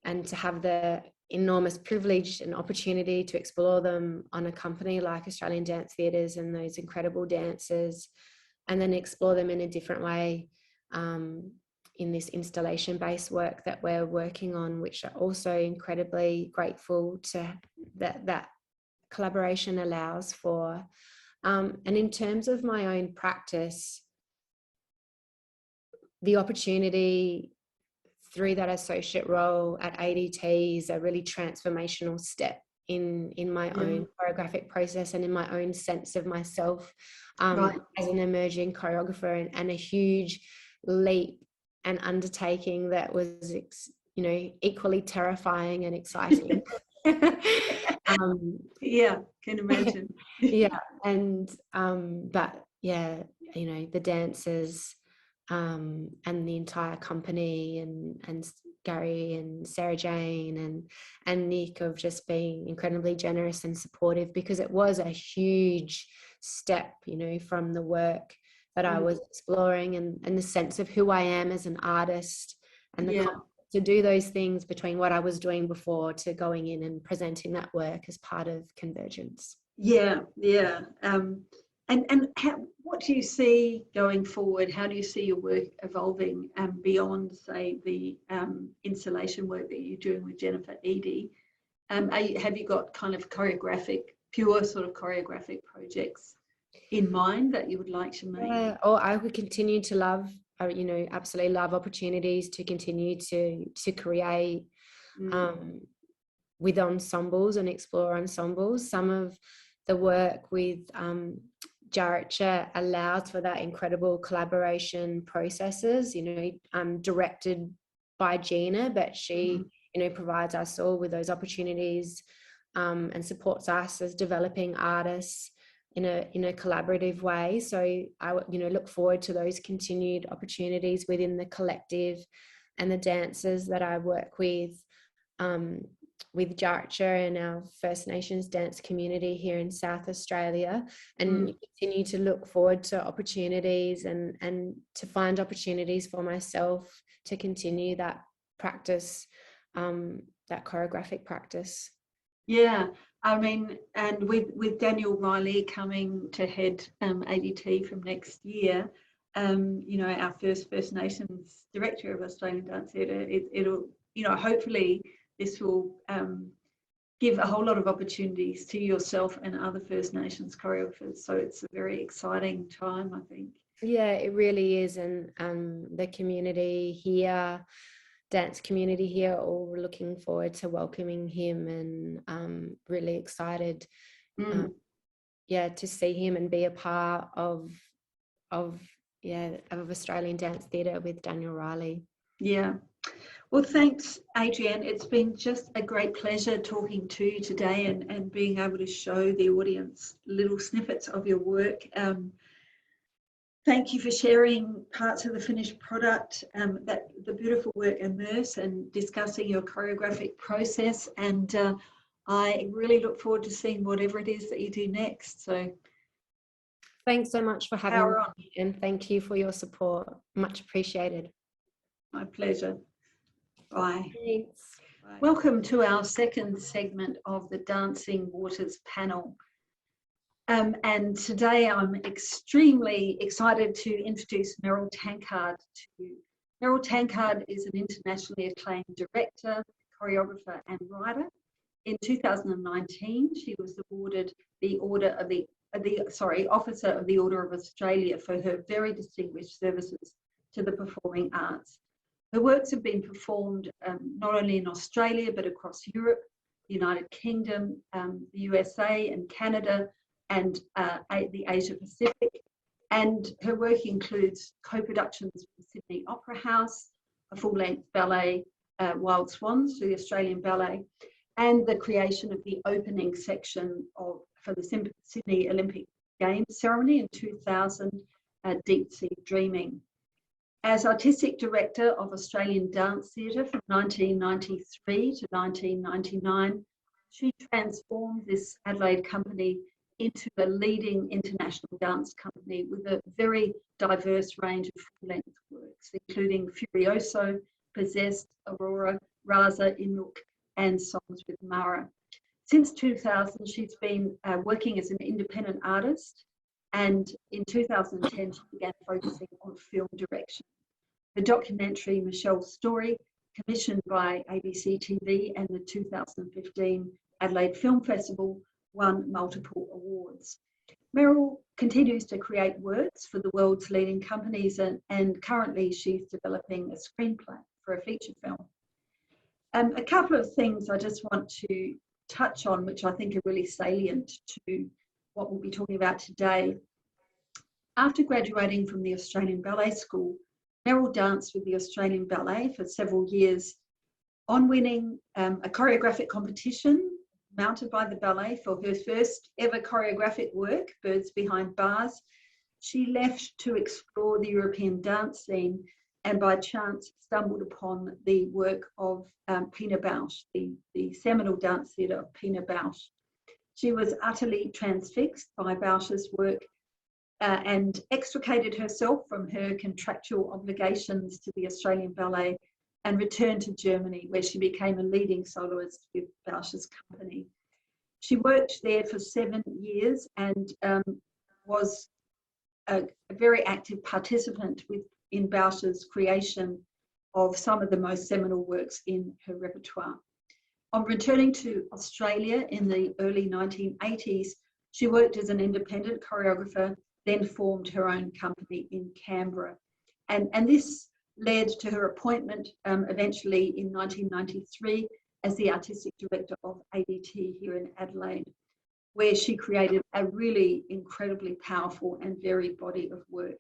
and to have the enormous privilege and opportunity to explore them on a company like Australian Dance Theatres and those incredible dancers, and then explore them in a different way in this installation-based work that we're working on, which are also incredibly grateful to that collaboration allows for. And in terms of my own practice, the opportunity through that associate role at ADT is a really transformational step in my own choreographic process and in my own sense of myself as an emerging choreographer, and a huge leap and undertaking that was equally terrifying and exciting. Yeah, can imagine. Yeah, and but yeah, the dancers and the entire company and Gary and Sarah Jane and Nick of just being incredibly generous and supportive, because it was a huge step, from the work that I was exploring and the sense of who I am as an artist, and the confidence to do those things between what I was doing before to going in and presenting that work as part of Convergence. Yeah. And what do you see going forward? How do you see your work evolving beyond, say, the installation work that you're doing with Jennifer Eadie? Have you got kind of pure sort of choreographic projects in mind that you would like to make? Yeah, or I would continue to love, absolutely love opportunities to continue to create with ensembles and explore ensembles. Some of the work with Jarrett allows for that incredible collaboration processes, directed by Gina, but she, provides us all with those opportunities and supports us as developing artists in a collaborative way. So I look forward to those continued opportunities within the collective and the dancers that I work with Jarrett and our First Nations dance community here in South Australia, and continue to look forward to opportunities and to find opportunities for myself to continue that practice, that choreographic practice. Yeah, I mean, and with Daniel Riley coming to head ADT from next year, our First Nations director of Australian Dance Theatre, it'll, hopefully this will give a whole lot of opportunities to yourself and other First Nations choreographers. So it's a very exciting time, I think. Yeah, it really is. And the community here, dance community here, all looking forward to welcoming him, and really excited to see him and be a part of Australian Dance Theatre with Daniel Riley. Yeah. Well, thanks, Adrienne. It's been just a great pleasure talking to you today and being able to show the audience little snippets of your work. Thank you for sharing parts of the finished product, the beautiful work Immerse, and discussing your choreographic process. And I really look forward to seeing whatever it is that you do next. So thanks so much for having me, and thank you for your support. Much appreciated. My pleasure. Bye. Thanks. Bye. Welcome to our second segment of the Dancing Waters panel. And today I'm extremely excited to introduce Meryl Tankard to you. Meryl Tankard is an internationally acclaimed director, choreographer and writer. In 2019, she was awarded the Officer of the Order of Australia for her very distinguished services to the performing arts. Her works have been performed not only in Australia, but across Europe, the United Kingdom, the USA and Canada, and the Asia Pacific. And her work includes co-productions with Sydney Opera House, a full-length ballet, Wild Swans, for the Australian Ballet, and the creation of the opening section for the Sydney Olympic Games ceremony in 2000, Deep Sea Dreaming. As Artistic Director of Australian Dance Theatre from 1993 to 1999, she transformed this Adelaide company into a leading international dance company with a very diverse range of full-length works, including Furioso, Possessed, Aurora, Raza, Inuk, and Songs with Mara. Since 2000, she's been working as an independent artist, and in 2010, she began focusing on film direction. The documentary Michelle's Story, commissioned by ABC TV and the 2015 Adelaide Film Festival, won multiple awards. Meryl continues to create works for the world's leading companies, and currently she's developing a screenplay for a feature film. A couple of things I just want to touch on, which I think are really salient to what we'll be talking about today. After graduating from the Australian Ballet School, Meryl danced with the Australian Ballet for several years, on winning a choreographic competition mounted by the ballet for her first ever choreographic work, Birds Behind Bars. She left to explore the European dance scene and by chance stumbled upon the work of Pina Bausch, the seminal dance theatre of Pina Bausch. She was utterly transfixed by Bausch's work and extricated herself from her contractual obligations to the Australian Ballet and returned to Germany, where she became a leading soloist with Bausch's company. She worked there for 7 years and was a very active participant in Bausch's creation of some of the most seminal works in her repertoire. On returning to Australia in the early 1980s, she worked as an independent choreographer, then formed her own company in Canberra. And this led to her appointment eventually in 1993 as the Artistic Director of ADT here in Adelaide, where she created a really incredibly powerful and varied body of work.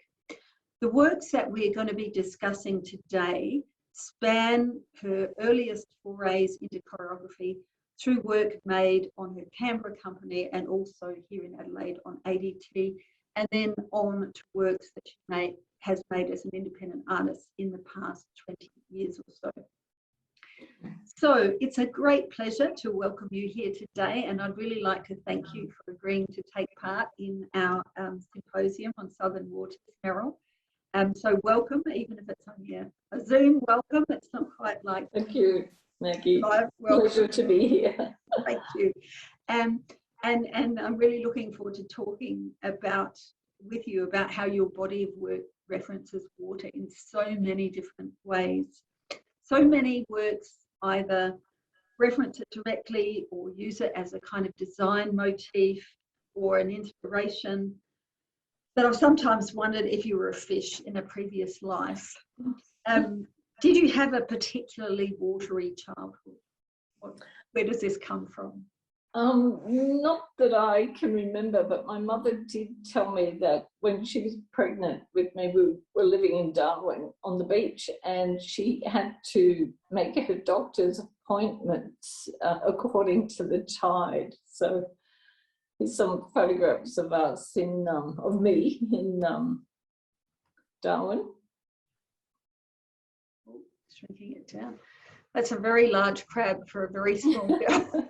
The works that we're going to be discussing today span her earliest forays into choreography through work made on her Canberra company and also here in Adelaide on ADT, and then on to works that she has made as an independent artist in the past 20 years or so. So it's a great pleasure to welcome you here today, and I'd really like to thank you for agreeing to take part in our symposium on Southern Waters, Meryl. So welcome, even if it's only a Zoom welcome. It's not quite like... Thank you, Maggie. Pleasure to be here. Thank you. And I'm really looking forward to talking with you about how your body of work references water in so many different ways. So many works either reference it directly or use it as a kind of design motif or an inspiration, that I've sometimes wondered if you were a fish in a previous life. Did you have a particularly watery childhood? Where does this come from? Not that I can remember, but my mother did tell me that when she was pregnant with me, we were living in Darwin on the beach, and she had to make her doctor's appointments according to the tide. So here's some photographs of us of me in Darwin. Shrinking it down. That's a very large crab for a very small girl.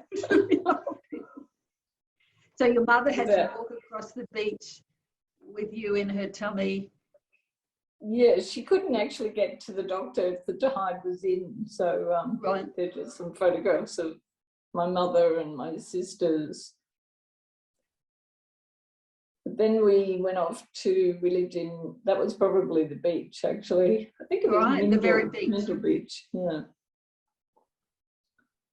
So your mother had to walk across the beach with you in her tummy. Yeah, she couldn't actually get to the doctor if the tide was in. So right. There are just some photographs of my mother and my sisters. But then we went off we lived in, that was probably the beach actually. I think it was right, the very beach. Mindle Beach, yeah.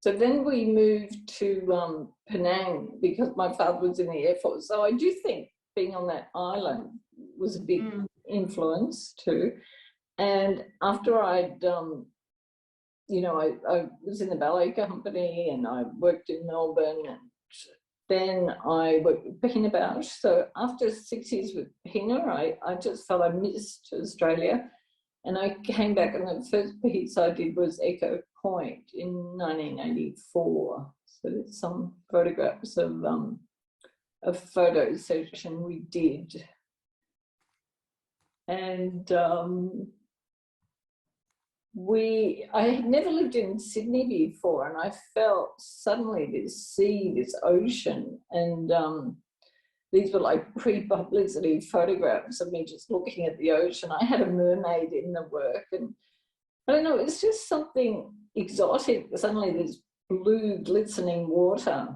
So then we moved to Penang because my father was in the Air Force. So I do think being on that island was a big influence too. And after I'd, I was in the ballet company and I worked in Melbourne and then I worked with Pina Bausch. So after 6 years with Pina, I just felt I missed Australia. And I came back, and the first piece I did was Echo Point in 1984. So there's some photographs of a photo session we did. And I had never lived in Sydney before, and I felt suddenly this sea, this ocean, and these were like pre-publicity photographs of me just looking at the ocean. I had a mermaid in the work, and I don't know, it's just something exotic. Suddenly there's blue glistening water,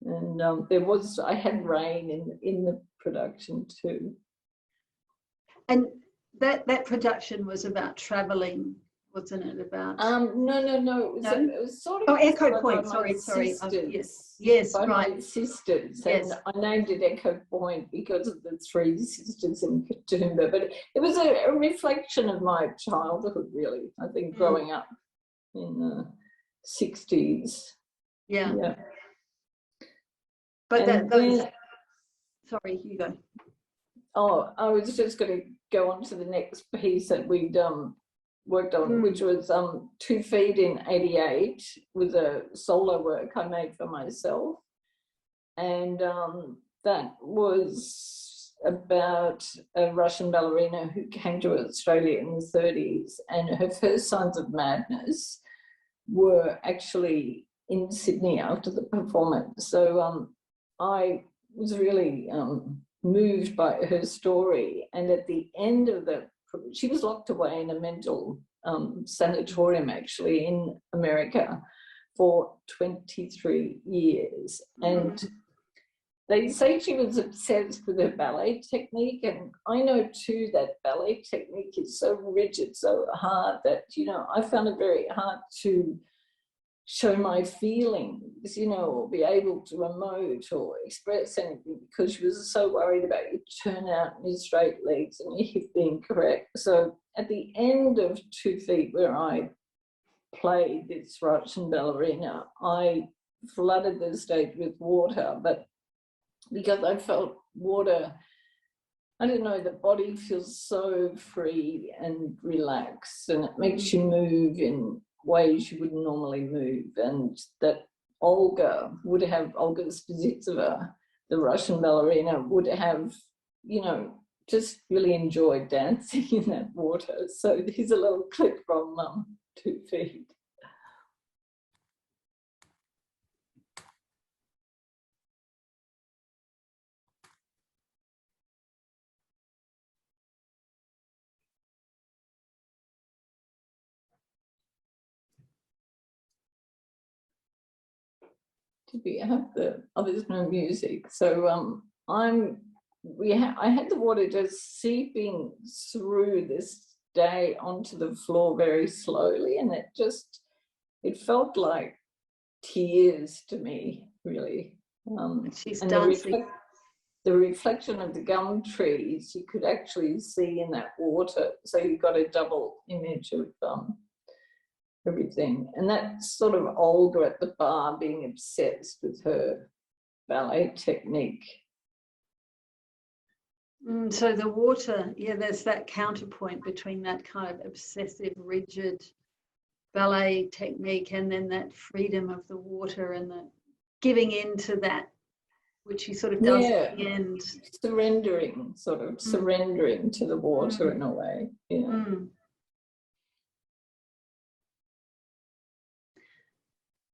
and I had rain in the production too. And that production was about traveling, wasn't it? About no. It was sort of Echo Point. Sorry. Yes, by right. my sisters, Yes. and I named it Echo Point because of the three sisters in Katoomba. But it was a reflection of my childhood, really. I think growing up in the 60s. Yeah. But sorry, you go. Oh, I was just going to go on to the next piece that we'd worked on, which was 2 Feet in 88, with a solo work I made for myself. And that was about a Russian ballerina who came to Australia in the 30s, and her first signs of madness were actually in Sydney after the performance. So I was really moved by her story. And at the end of she was locked away in a mental sanatorium, actually, in America for 23 years. And they say she was obsessed with her ballet technique. And I know too that ballet technique is so rigid, so hard, that, I found it very hard to show my feelings, or be able to emote or express anything, because she was so worried about your turnout and your straight legs and your hip being correct. So at the end of 2 Feet, where I played this Russian ballerina, I flooded the stage with water, but because I felt water, I don't know, the body feels so free and relaxed, and it makes you move in ways you wouldn't normally move. And that Olga Spizitsova, the Russian ballerina, would have, just really enjoyed dancing in that water. So here's a little clip from 2 Feet. I there's no music. So I had the water just seeping through this day onto the floor very slowly, and it felt like tears to me, really. She's and dancing. the reflection of the gum trees you could actually see in that water, so you got a double image of everything. And that's sort of Olga at the bar being obsessed with her ballet technique. So the water, there's that counterpoint between that kind of obsessive, rigid ballet technique and then that freedom of the water and the giving in to that, which he sort of does at the end. Surrendering to the water in a way.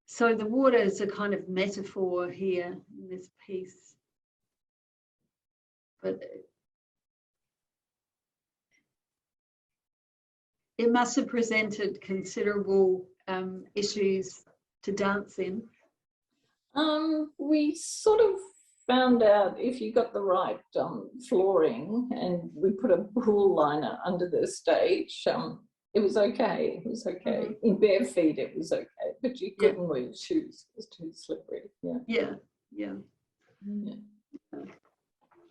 So the water is a kind of metaphor here in this piece. But it must have presented considerable issues to dance in. We sort of found out if you got the right flooring, and we put a pool liner under the stage, it was okay. It was okay. In bare feet, it was okay, but you couldn't wear shoes. It was too slippery. Yeah.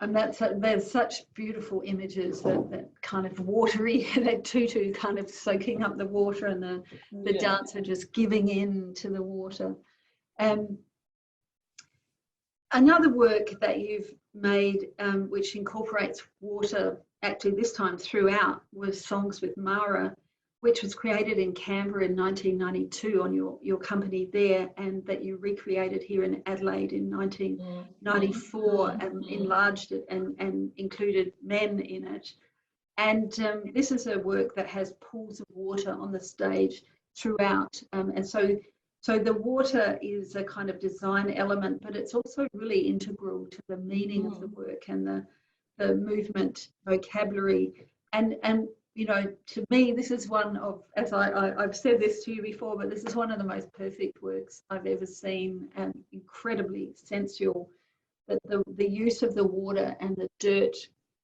And there's such beautiful images, that kind of watery, that tutu kind of soaking up the water, and the dancer just giving in to the water. Another work that you've made, which incorporates water, actually this time throughout, was Songs with Mara, which was created in Canberra in 1992 on your company there, and that you recreated here in Adelaide in 1994 and enlarged it and included men in it. And this is a work that has pools of water on the stage throughout. And so the water is a kind of design element, but it's also really integral to the meaning of the work and the movement vocabulary. And you know, to me, this is one of, as I've said this to you before, but this is one of the most perfect works I've ever seen, and incredibly sensual. That the use of the water and the dirt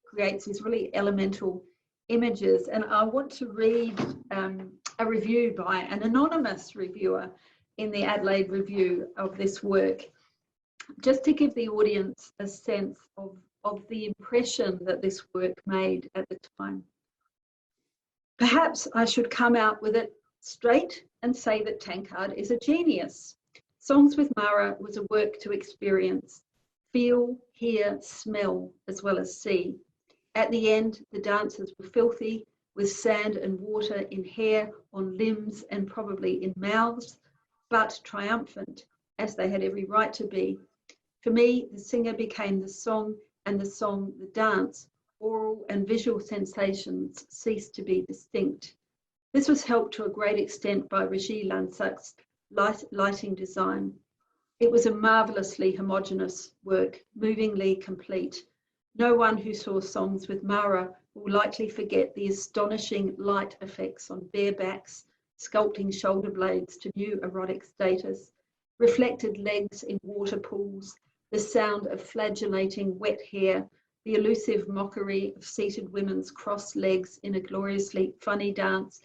creates these really elemental images. And I want to read a review by an anonymous reviewer in the Adelaide Review of this work, just to give the audience a sense of the impression that this work made at the time. Perhaps I should come out with it straight and say that Tankard is a genius. Songs with Mara was a work to experience, feel, hear, smell, as well as see. At the end, the dancers were filthy, with sand and water in hair, on limbs, and probably in mouths, but triumphant, as they had every right to be. For me, the singer became the song, and the song the dance. Oral and visual sensations ceased to be distinct. This was helped to a great extent by Regis Lansac's lighting design. It was a marvellously homogeneous work, movingly complete. No one who saw Songs with Mara will likely forget the astonishing light effects on bare backs, sculpting shoulder blades to new erotic status, reflected legs in water pools, the sound of flagellating wet hair, the elusive mockery of seated women's crossed legs in a gloriously funny dance,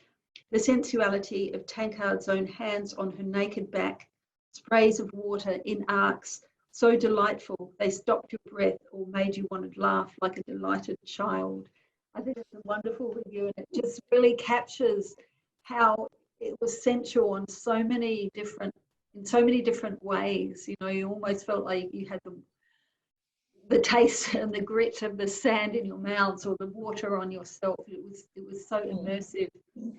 the sensuality of Tankard's own hands on her naked back, sprays of water in arcs, so delightful they stopped your breath or made you want to laugh like a delighted child. I think it's a wonderful review, and it just really captures how it was sensual on so many different ways. You know, you almost felt like you had the taste and the grit of the sand in your mouths or the water on yourself. It was so immersive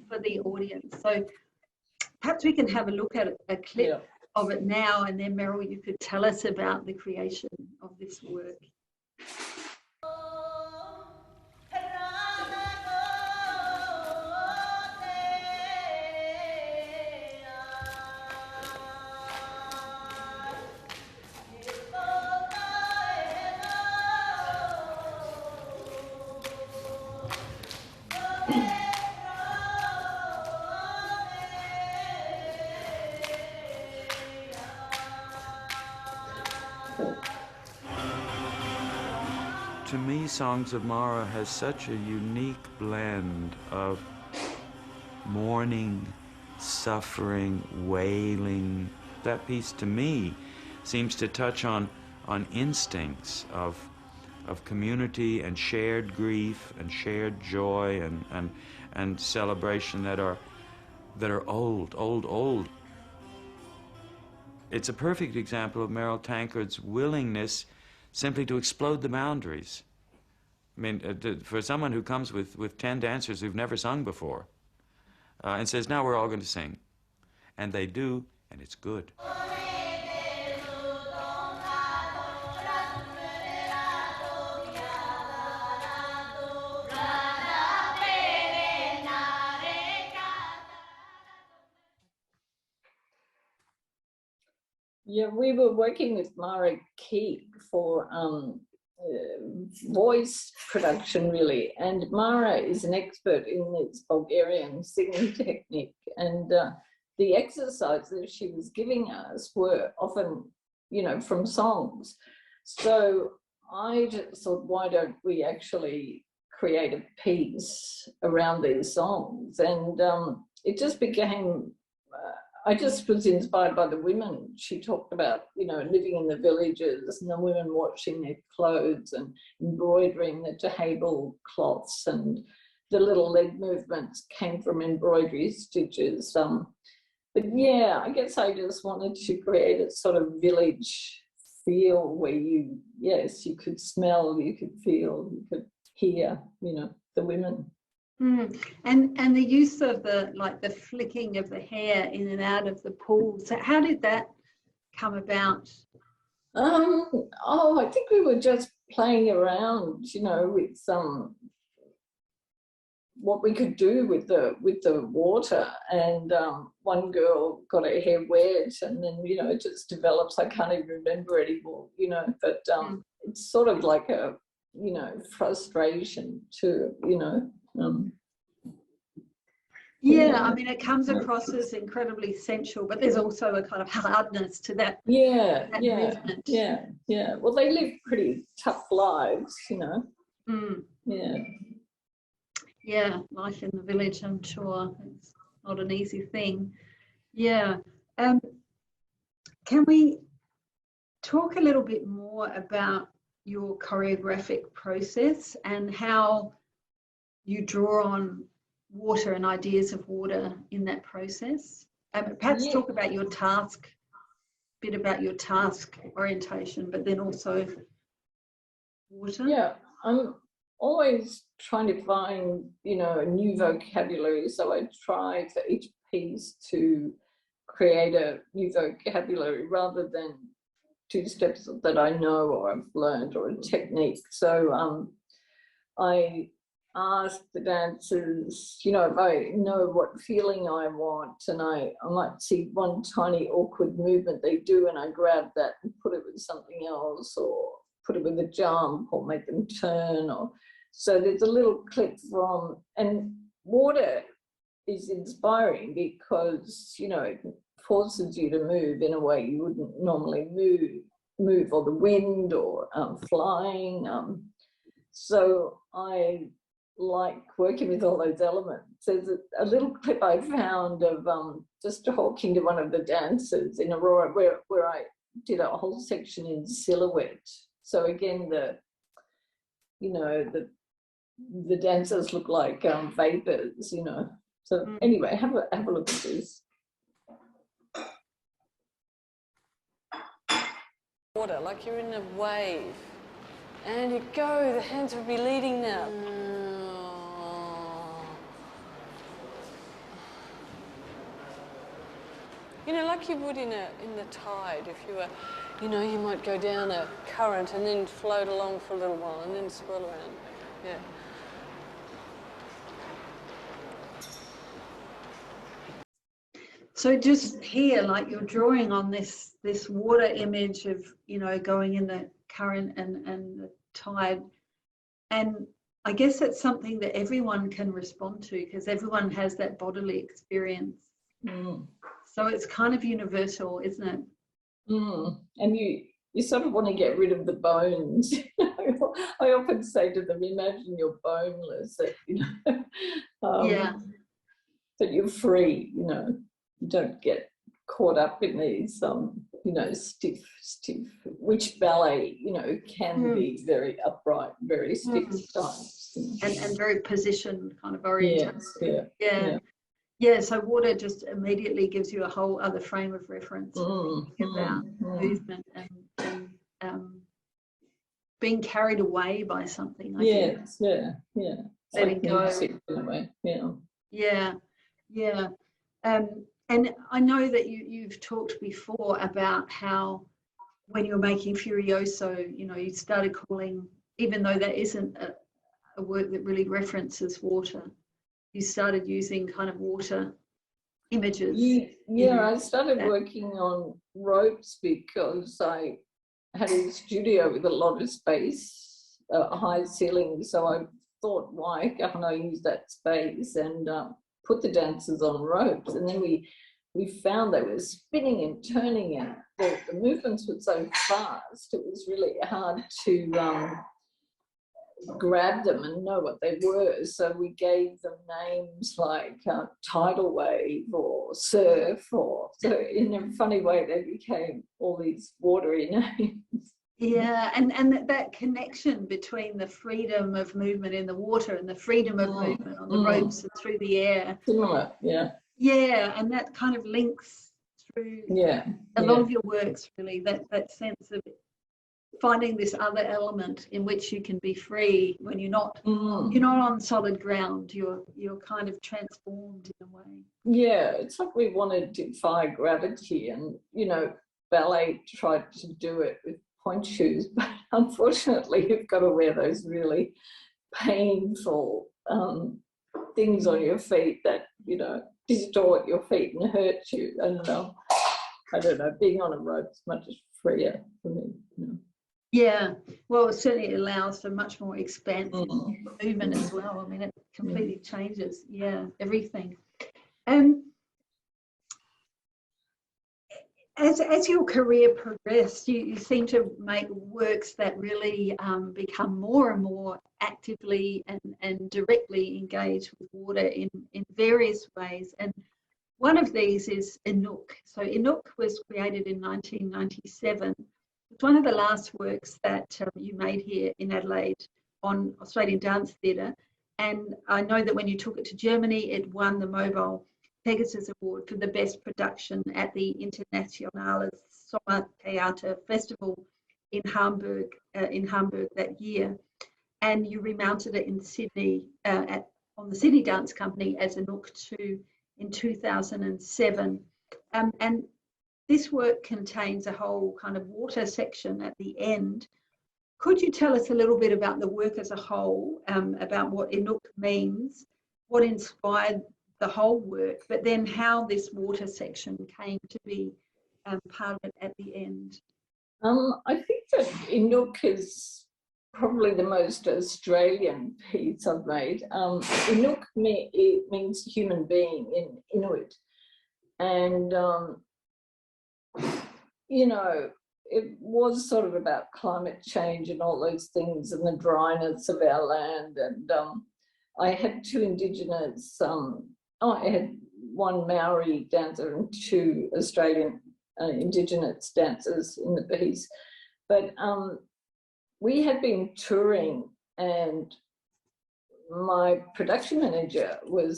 for the audience. So perhaps we can have a look at a clip of it now, and then Meryl, you could tell us about the creation of this work. To me, Songs of Mara has such a unique blend of mourning, suffering, wailing. That piece, to me, seems to touch on instincts of community and shared grief and shared joy and celebration that are old. It's a perfect example of Meryl Tankard's willingness simply to explode the boundaries. I mean, for someone who comes with 10 dancers who've never sung before and says, now we're all going to sing. And they do, and it's good. Yeah, we were working with Mara Keeg for voice production, really. And Mara is an expert in this Bulgarian singing technique. And the exercises she was giving us were often, you know, from songs. So I just thought, why don't we actually create a piece around these songs? And it just became... I just was inspired by the women. She talked about, you know, living in the villages and the women washing their clothes and embroidering the table cloths, and the little leg movements came from embroidery stitches. But yeah, I guess I just wanted to create a sort of village feel where you could smell, you could feel, you could hear, the women. And the use of the flicking of the hair in and out of the pool. So how did that come about? I think we were just playing around, with what we could do with the water, and one girl got her hair wet, and then it just develops. I can't even remember anymore, but it's sort of like a frustration too, Yeah, I mean, it comes across as incredibly sensual, but there's also a kind of hardness to that. Movement. Yeah. Well, they live pretty tough lives, Yeah, life in the village, I'm sure it's not an easy thing. Yeah. Can we talk a little bit more about your choreographic process and how you draw on water and ideas of water in that process? Perhaps talk about your task, a bit about your task orientation, but then also water. Yeah, I'm always trying to find, a new vocabulary. So I try for each piece to create a new vocabulary rather than 2 steps that I know or I've learned, or a technique. So I ask the dancers, if I know what feeling I want, and I might see one tiny awkward movement they do, and I grab that and put it with something else, or put it with a jump, or make them turn. Or so there's a little clip from, and water is inspiring because it forces you to move in a way you wouldn't normally move, or the wind, or flying. So I like working with all those elements. There's a little clip I found of just talking to one of the dancers in Aurora, where I did a whole section in silhouette. So again, the dancers look like vapors, So anyway, have a look at this. Water, like you're in a wave, and you go. The hands will be leading now. Like you would in the tide, if you were, you might go down a current and then float along for a little while and then swirl around. Yeah. So just here, like you're drawing on this water image of, going in the current and the tide. And I guess it's something that everyone can respond to, because everyone has that bodily experience. So it's kind of universal, isn't it? And you sort of want to get rid of the bones. I often say to them, imagine you're boneless, that you're free, you don't get caught up in these, stiff, which ballet, can be very upright, very stiff times. And very positioned kind of orientation. Yes, Yeah, so water just immediately gives you a whole other frame of reference about movement and being carried away by something. I think. Letting go. In a way. Yeah. And I know that you've talked before about how when you're making Furioso, you started calling, even though that isn't a work that really references water, you started using kind of water images. I started working on ropes because I had a studio with a lot of space, a high ceiling, so I thought, why can't I use that space and put the dancers on ropes? And then we found they were spinning and turning, and the movements were so fast, it was really hard to grab them and know what they were. So we gave them names like tidal wave or surf, or so in a funny way they became all these watery names. Yeah, and that connection between the freedom of movement in the water and the freedom of movement on the ropes and through the air. Similar, Yeah, and that kind of links through a lot of your works, really, that sense of finding this other element in which you can be free when you're not on solid ground. You're kind of transformed in a way. Yeah, it's like we want to defy gravity, and ballet tried to do it with point shoes, but unfortunately you've got to wear those really painful things on your feet that distort your feet and hurt you. And I don't know, being on a rope is much freer for me. Yeah, well, it certainly allows for much more expansive movement as well. I mean, it completely changes, everything. As your career progressed, you seem to make works that really become more and more actively and directly engaged with water in various ways. And one of these is Inuk. So Inuk was created in 1997. It's one of the last works that you made here in Adelaide on Australian Dance Theatre. And I know that when you took it to Germany, it won the Mobile Pegasus Award for the best production at the Internationales Sommertheater Festival in Hamburg that year. And you remounted it in Sydney on the Sydney Dance Company as Inuk 2 in 2007. And this work contains a whole kind of water section at the end. Could you tell us a little bit about the work as a whole, about what Inuk means, what inspired the whole work, but then how this water section came to be part of it at the end? I think that Inuk is probably the most Australian piece I've made. Inuk means human being in Inuit. And, it was sort of about climate change and all those things and the dryness of our land. And I had two Indigenous, I had one Maori dancer and two Australian Indigenous dancers in the piece. But we had been touring, and my production manager we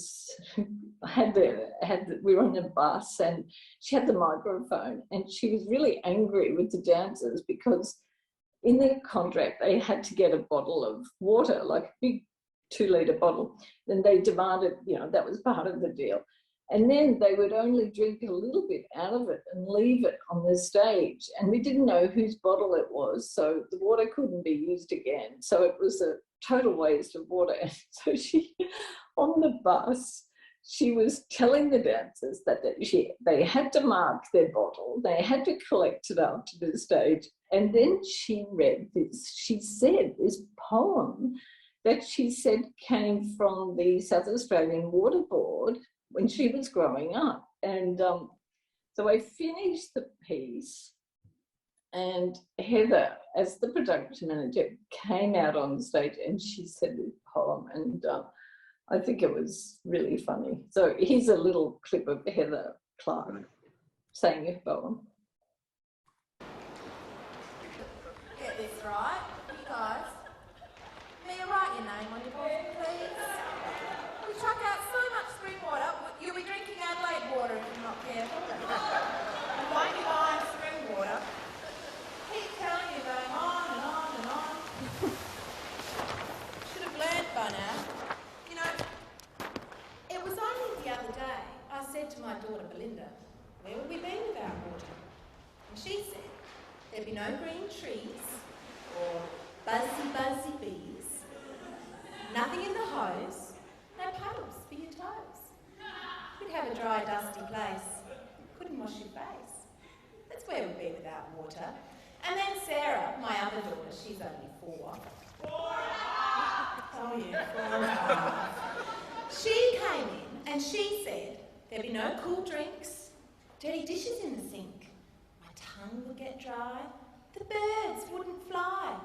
were on a bus, and she had the microphone, and she was really angry with the dancers because in their contract they had to get a bottle of water, like a big 2-litre bottle. Then they demanded, that was part of the deal. And then they would only drink a little bit out of it and leave it on the stage. And we didn't know whose bottle it was, so the water couldn't be used again. So it was a total waste of water. And so she, on the bus, she was telling the dancers that they had to mark their bottle, they had to collect it up to the stage. And then she said this poem that she said came from the South Australian Water Board when she was growing up. And so I finished the piece, and Heather, as the production manager, came out on stage and she said this poem, and I think it was really funny. So here's a little clip of Heather Clark saying a poem. Get this right, you guys. May I write your name on your board, please? We chuck out so much spring water, you'll be drinking Adelaide water if you're not careful. You won't be buying spring water. Keep telling you going on and on and on. Should have learnt by now. It was only the other day I said to my daughter Belinda, where would we be without water? And she said, there'd be no green trees or buzzy bees, nothing in the hose, no puddles for your toes. We'd have a dry, dusty place, couldn't wash your face. That's where we'd be without water. And then Sarah, my other daughter, she's only 4. 4 Oh yeah, 4 She came in and she said, there'd be no cool drinks, dirty dishes in the sink, my tongue would get dry, the birds wouldn't fly.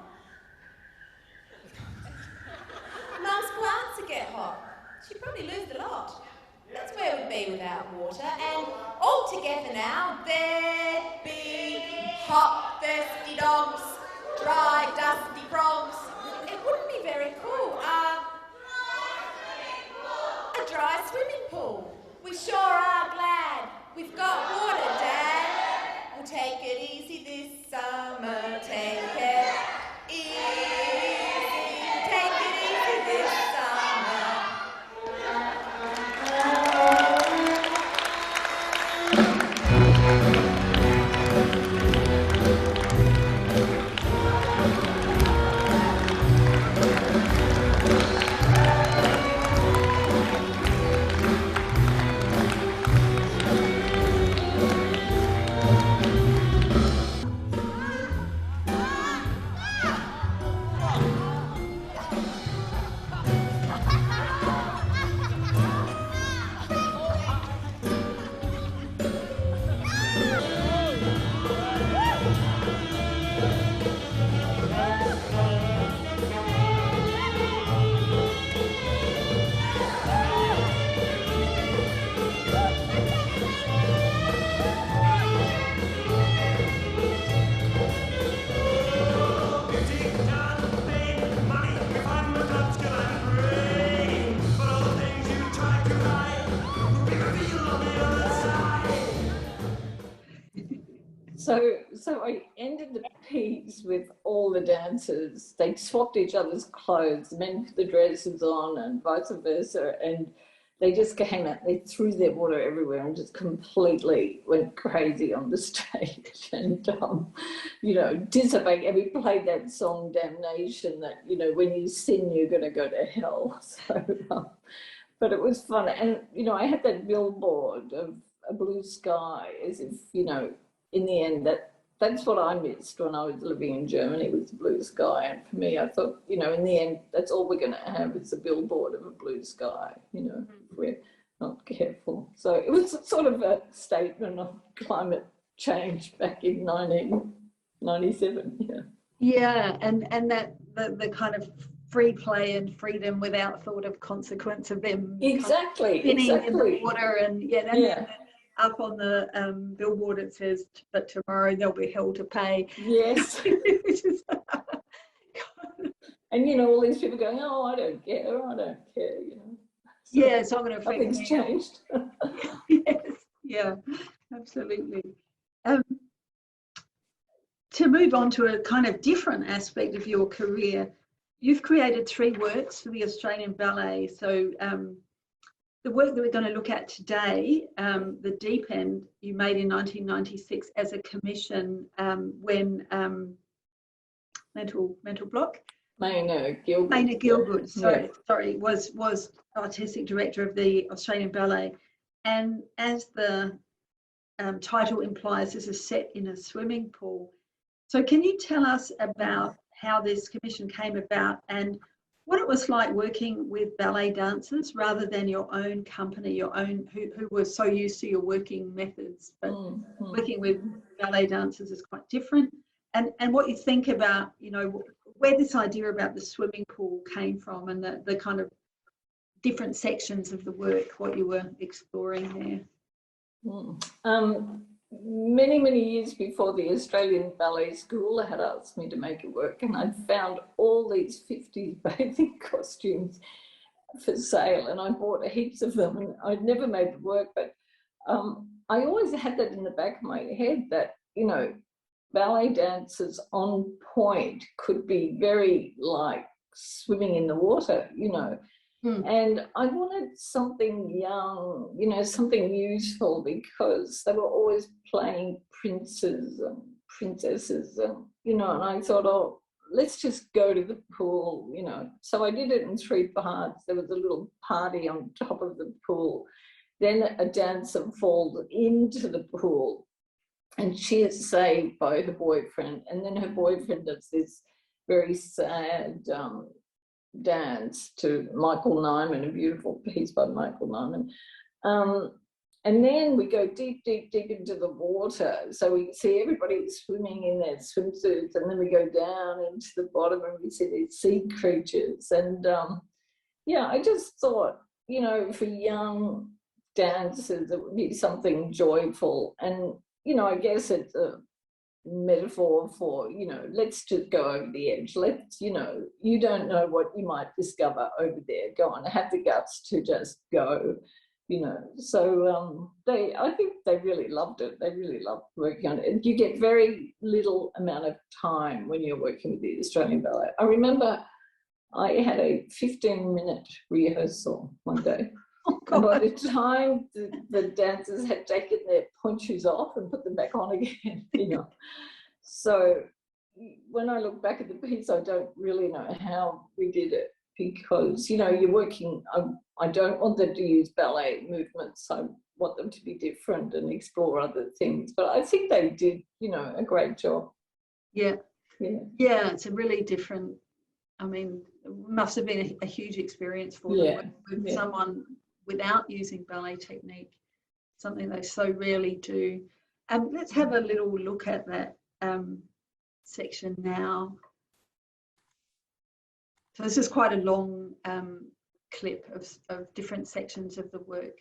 Mum's plants would get hot, she'd probably lose the lot. That's where we'd be without water, and all together now, there'd be hot, thirsty dogs, dry, dusty frogs. It wouldn't be very cool. A dry swimming pool. We sure are glad we've got water, Dad. We'll take it easy this summer, take it So I ended the piece with all the dancers. They swapped each other's clothes, the men put the dresses on and vice versa, and they just came out, they threw their water everywhere and just completely went crazy on the stage and, you know, dissipate. And we played that song, Damnation, that, you know, when you sin, you're going to go to hell. So, but it was fun. And, you know, I had that billboard of a blue sky as if, you know, in the end, that's what I missed when I was living in Germany, was the blue sky. And for me, I thought, you know, in the end, that's all we're going to have is a billboard of a blue sky, you know, if we're not careful. So it was sort of a statement of climate change back in 1997. Yeah. Yeah, and that the kind of free play and freedom without thought of consequence of them Exactly, spinning exactly. in the water, and then up on the billboard it says, but tomorrow there'll be hell to pay. Yes. And, you know, all these people going, oh, I don't care, you know. So yeah, it's not going to affect nothing's me. changed. Yes, yeah, absolutely. To move on to a kind of different aspect of your career, you've created 3 works for the Australian Ballet. So the work that we're going to look at today, The Deep End, you made in 1996 as a commission when mental block. Maynard Gilbert. Maynard Gilbert, sorry, was artistic director of the Australian Ballet. And as the title implies, this is set in a swimming pool. So can you tell us about how this commission came about and what it was like working with ballet dancers rather than your own company, your own, who were so used to your working methods, but working with ballet dancers is quite different. And what you think about, you know, where this idea about the swimming pool came from and the kind of different sections of the work, what you were exploring there. Many years before the Australian Ballet School had asked me to make it work, and I'd found all these 50s bathing costumes for sale, and I bought heaps of them, and I'd never made it work, but I always had that in the back of my head that, you know, ballet dancers on point could be very like swimming in the water, you know. And I wanted something young, you know, something useful, because they were always playing princes and princesses, and, you know, and I thought, oh, let's just go to the pool, you know. So I did it in 3 parts. There was a little party on top of the pool. Then a dancer falls into the pool and she is saved by her boyfriend. And then her boyfriend does this very sad dance to Michael Nyman, a beautiful piece by Michael Nyman. And then we go deep into the water. So we see everybody swimming in their swimsuits, and then we go down into the bottom and we see these sea creatures. And yeah, I just thought, you know, for young dancers, it would be something joyful. And, you know, I guess it's a metaphor for, you know, let's just go over the edge. Let's, you know, you don't know what you might discover over there. Go on, have the guts to just go, you know. So I think they really loved it. They really loved working on it. And you get very little amount of time when you're working with the Australian Ballet. I remember I had a 15-minute rehearsal one day. And by the time the dancers had taken their point shoes off and put them back on again, you know. So when I look back at the piece, I don't really know how we did it, because, you know, you're working, I don't want them to use ballet movements. I want them to be different and explore other things. But I think they did, you know, a great job. Yeah, it's a really different, I mean, it must have been a huge experience for them with someone without using ballet technique, something they so rarely do. Let's have a little look at that section now. So this is quite a long clip of different sections of the work.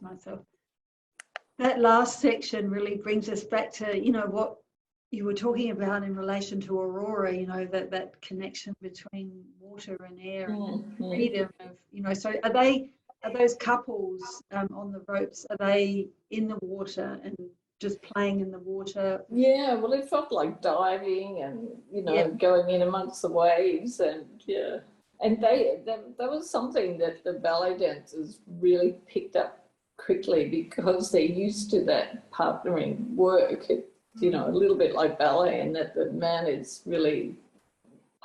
myself. That last section really brings us back to, you know, what you were talking about in relation to Aurora, you know, that connection between water and air and the freedom of, you know, so are those couples on the ropes, are they in the water and just playing in the water? Yeah, well, it felt like diving and, you know, going in amongst the waves, and and that was something that the ballet dancers really picked up quickly, because they're used to that partnering work. You know, a little bit like ballet, and that the man is really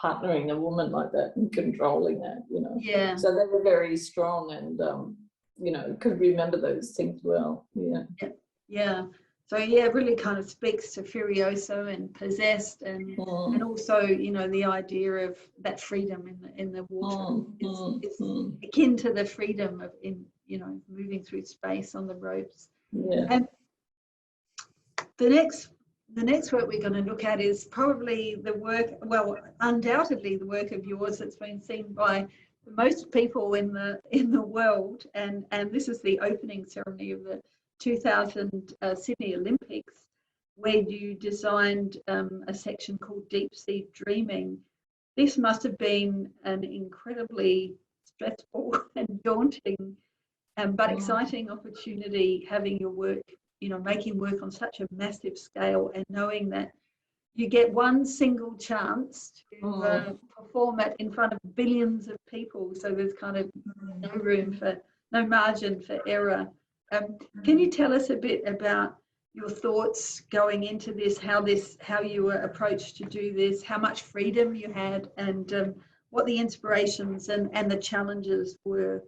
partnering the woman like that and controlling that, you know. Yeah. So they were very strong and, you know, could remember those things well. Yeah. So yeah, it really kind of speaks to Furioso and Possessed, and also, you know, the idea of that freedom in the water. It's akin to the freedom of, you know, moving through space on the ropes. Yeah. And the next work we're going to look at is probably the work, well, undoubtedly the work of yours that's been seen by most people in the world, and this is the opening ceremony of the 2000 Sydney Olympics, where you designed a section called Deep Sea Dreaming. This must have been an incredibly stressful and daunting but exciting opportunity, having your work, you know, making work on such a massive scale, and knowing that you get one single chance to perform it in front of billions of people. So there's kind of no margin for error. Can you tell us a bit about your thoughts going into this, how you were approached to do this, how much freedom you had, and what the inspirations and the challenges were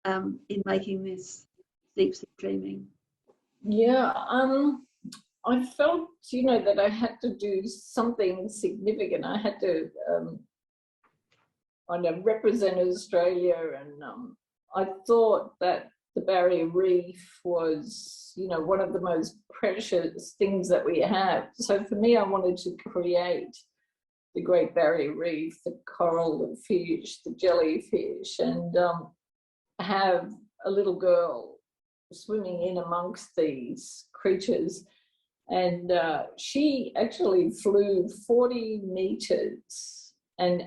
in making this Deep Sea Dreaming? Yeah, I felt, you know, that I had to do something significant. I had to represent Australia, and I thought that the Barrier Reef was, you know, one of the most precious things that we have. So for me, I wanted to create the Great Barrier Reef, the coral, the fish, the jellyfish, and have a little girl swimming in amongst these creatures. And she actually flew 40 meters, and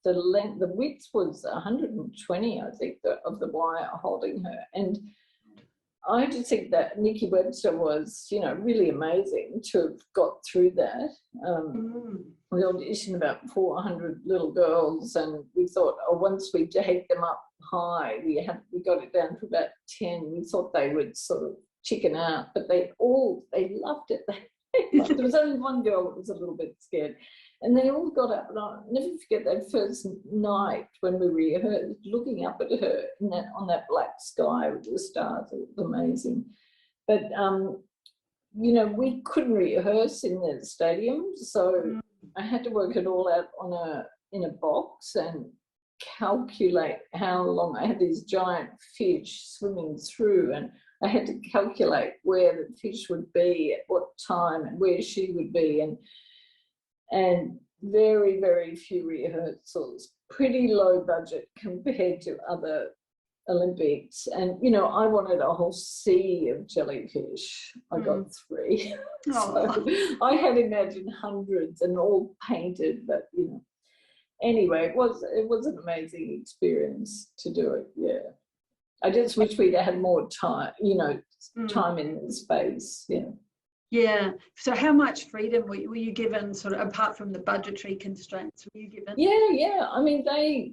the length, the width was 120, I think, of the wire holding her. And I just think that Nikki Webster was, you know, really amazing to have got through that. We auditioned about 400 little girls, and we thought, oh, once we take them up high, we got it down to about 10. We thought they would sort of chicken out, but they loved it. There was only one girl that was a little bit scared, and they all got up. And I'll never forget that first night when we rehearsed, looking up at her on that black sky with the stars. It was amazing. But you know, we couldn't rehearse in the stadium, so I had to work it all out in a box and calculate how long. I had these giant fish swimming through, and I had to calculate where the fish would be at what time and where she would be, and very, very few rehearsals, pretty low budget compared to other Olympics. And, you know, I wanted a whole sea of jellyfish. I got 3. So I had imagined hundreds and all painted, but, you know. Anyway, it was an amazing experience to do it, yeah. I just wish we'd had more time, you know, time in the space, yeah. Yeah. So how much freedom were you given, sort of, apart from the budgetary constraints, were you given? Yeah. I mean, they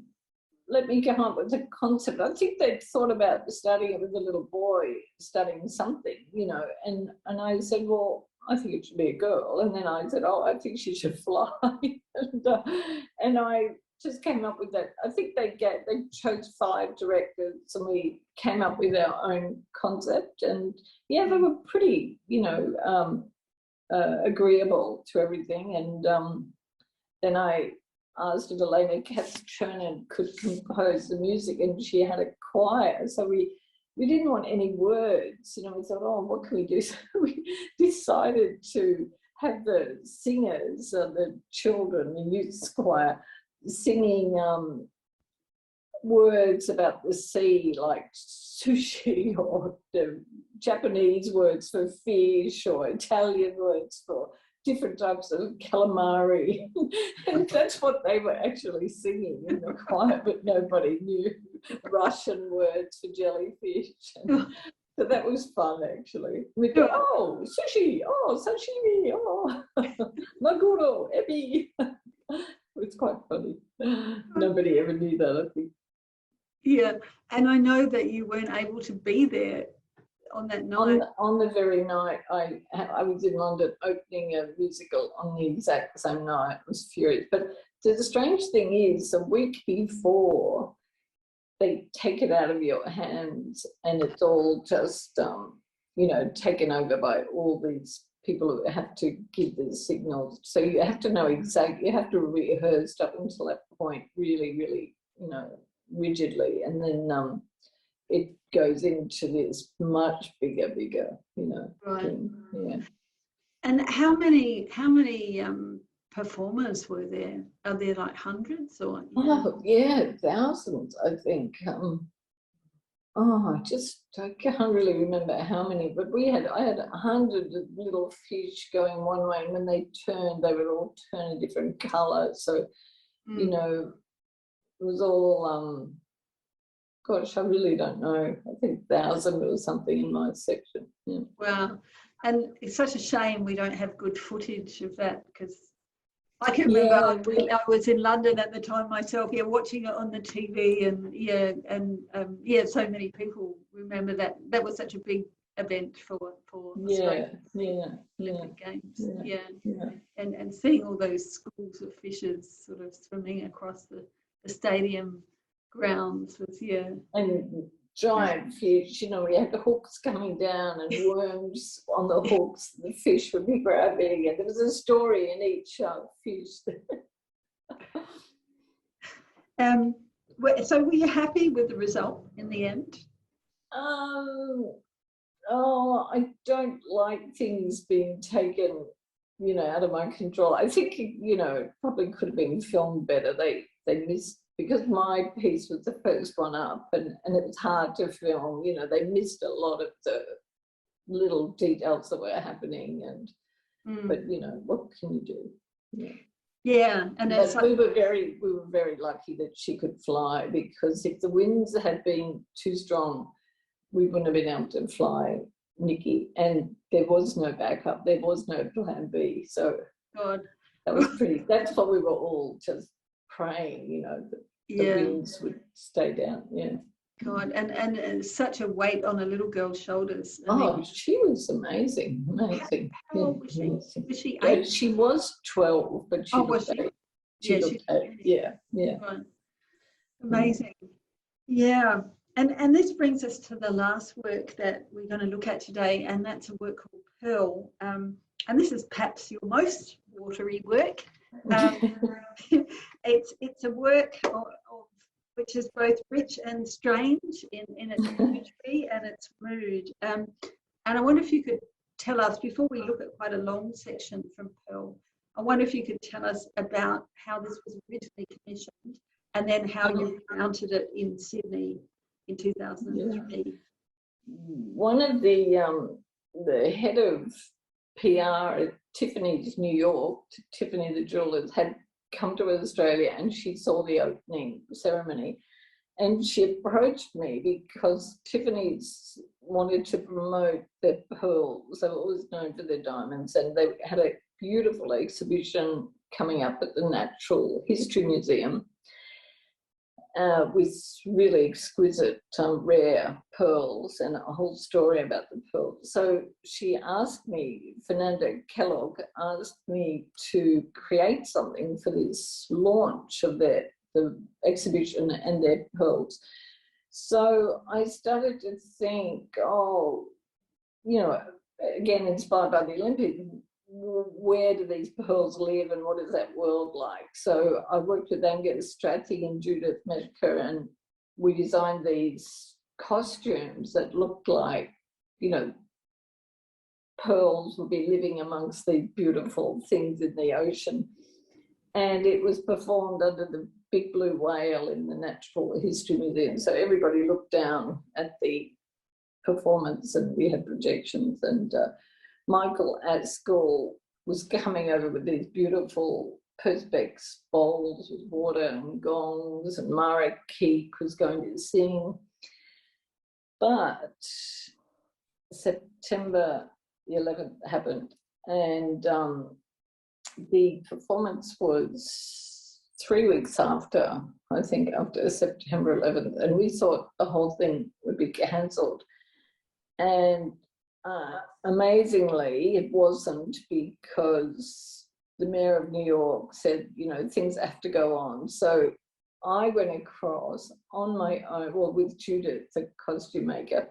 let me come up with a concept. I think they'd thought about starting it with a little boy studying something, you know, and I said, well, I think it should be a girl. And then I said, oh, I think she should fly. and I just came up with that. I think they chose 5 directors, and we came up with our own concept. And yeah, they were pretty, you know, agreeable to everything. And then I asked if Elena Katz-Chernin could compose the music, and she had a choir. So we didn't want any words, you know. We thought, oh, what can we do? So we decided to have the singers, the children, the youth choir, singing words about the sea, like sushi, or the Japanese words for fish, or Italian words for different types of calamari. And that's what they were actually singing in the choir, but nobody knew Russian words for jellyfish. So that was fun, actually. We go, oh, sushi, oh, sashimi, oh, maguro, ebi. It's quite funny. Nobody ever knew that, I think. Yeah, and I know that you weren't able to be there on that night. On the very night, I was in London opening a musical on the exact same night. I was furious. But the strange thing is, a week before, they take it out of your hands, and it's all just, taken over by all these people who have to give the signals. So you have to know exactly, you have to rehearse up until that point really, really, rigidly. And then it goes into this much bigger, Right. thing. Yeah. And how many performers were there? Are there like hundreds or? Oh, yeah, thousands, I think. I can't really remember how many, but I had 100 little fish going one way, and when they turned, they would all turn a different colour. So, it was all, gosh, I really don't know. I think 1,000 or something in my section. Yeah. Wow. And it's such a shame we don't have good footage of that, because I can remember I was in London at the time myself, watching it on the TV, and so many people remember that. That was such a big event for Australian Olympic Games. And seeing all those schools of fishes sort of swimming across the stadium grounds was And giant fish, we had the hooks coming down and worms on the hooks the fish would be grabbing, and there was a story in each fish. So were you happy with the result in the end? I don't like things being taken, out of my control. I think, it probably could have been filmed better. They missed, because my piece was the first one up, and it was hard to film. They missed a lot of the little details that were happening, but what can you do? And it's we were very lucky that she could fly, because if the winds had been too strong, we wouldn't have been able to fly Nikki, and there was no backup, there was no plan B. So God, that was that's what we were all just praying, that the winds would stay down. God, and such a weight on a little girl's shoulders. She was amazing. How old was she? Was she 8? Yeah, she was 12, but she was 8. She looked 8. Yeah. Right. Amazing. Yeah. And this brings us to the last work that we're going to look at today, and that's a work called Pearl. And this is perhaps your most watery work. It's a work which is both rich and strange in its imagery and its mood. And I wonder if you could tell us, before we look at quite a long section from Pearl, I wonder if you could tell us about how this was originally commissioned, and then how you mounted it in Sydney in 2003. One of the head of PR at Tiffany's New York, Tiffany the jewellers, had come to Australia, and she saw the opening ceremony, and she approached me because Tiffany's wanted to promote their pearls. They were always known for their diamonds, and they had a beautiful exhibition coming up at the Natural History Museum with really exquisite rare pearls, and a whole story about the pearls. So she asked me, Fernanda Kellogg asked me to create something for this launch of the exhibition and their pearls. So I started to think, again, inspired by the Olympics, where do these pearls live and what is that world like? So I worked with Angus Strathy and Judith Meshker, and we designed these costumes that looked like, pearls would be living amongst the beautiful things in the ocean. And it was performed under the big blue whale in the Natural History Museum. So everybody looked down at the performance, and we had projections, and Michael at school was coming over with these beautiful perspex bowls with water and gongs, and Mara Keek was going to sing. But September the 11th happened, and the performance was 3 weeks after, I think, after September 11th, and we thought the whole thing would be cancelled. And amazingly, it wasn't, because the mayor of New York said, you know, things have to go on. So I went across on my own, well, with Judith, the costume maker.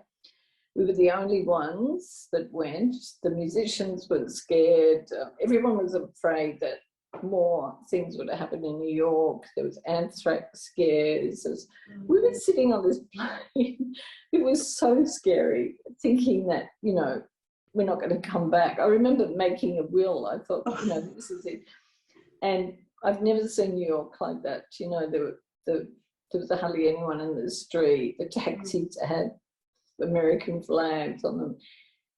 We were the only ones that went. The musicians were scared. Everyone was afraid that more things would have happened in New York. There was anthrax scares. We were sitting on this plane. It was so scary, thinking that, you know, we're not going to come back. I remember making a will. I thought, you know, this is it. And I've never seen New York like that. You know, there was hardly anyone in the street. The taxis had American flags on them.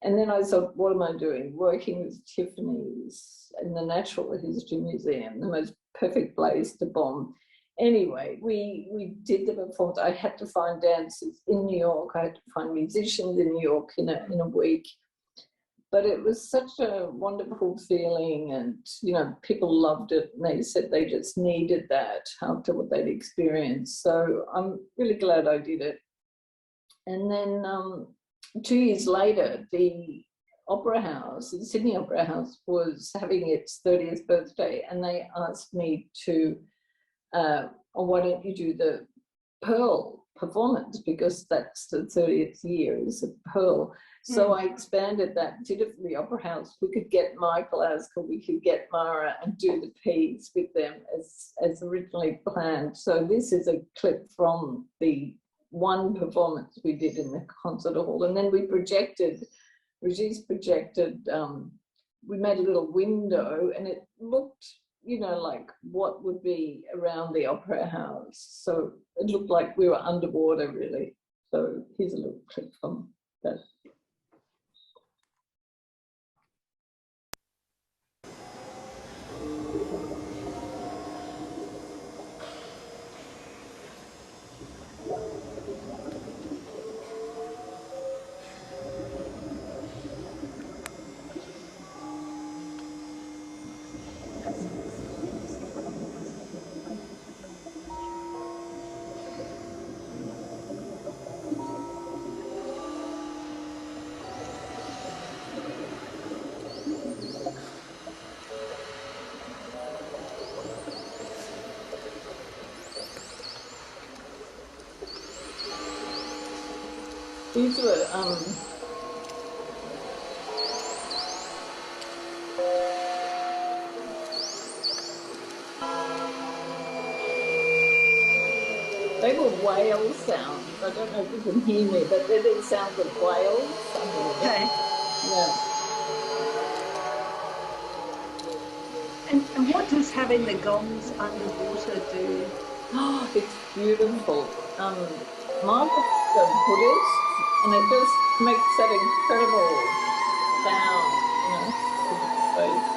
And then I thought, what am I doing? Working with Tiffany's in the Natural History Museum, the most perfect place to bomb. Anyway, we did the performance. I had to find dancers in New York. I had to find musicians in New York in a week. But it was such a wonderful feeling, and, you know, people loved it, and they said they just needed that after what they'd experienced. So I'm really glad I did it. And then 2 years later, the Opera House, the Sydney Opera House, was having its 30th birthday, and they asked me to, oh, why don't you do the Pearl performance, because that's the 30th year is a Pearl. So I expanded that, did it for the Opera House. We could get Michael Askell, we could get Mara and do the piece with them as originally planned. So this is a clip from the one performance we did in the concert hall, and then we projected, Regis projected, we made a little window, and it looked, you know, like what would be around the Opera House. So it looked like we were underwater, really. So here's a little clip from that. These were they were whale sounds. I don't know if you can hear me, but they're the sounds of whales. Okay. Yeah. And what does having the gongs underwater do? Oh, it's beautiful. Michael's a Buddhist, and it just makes that incredible sound, you know, in the space.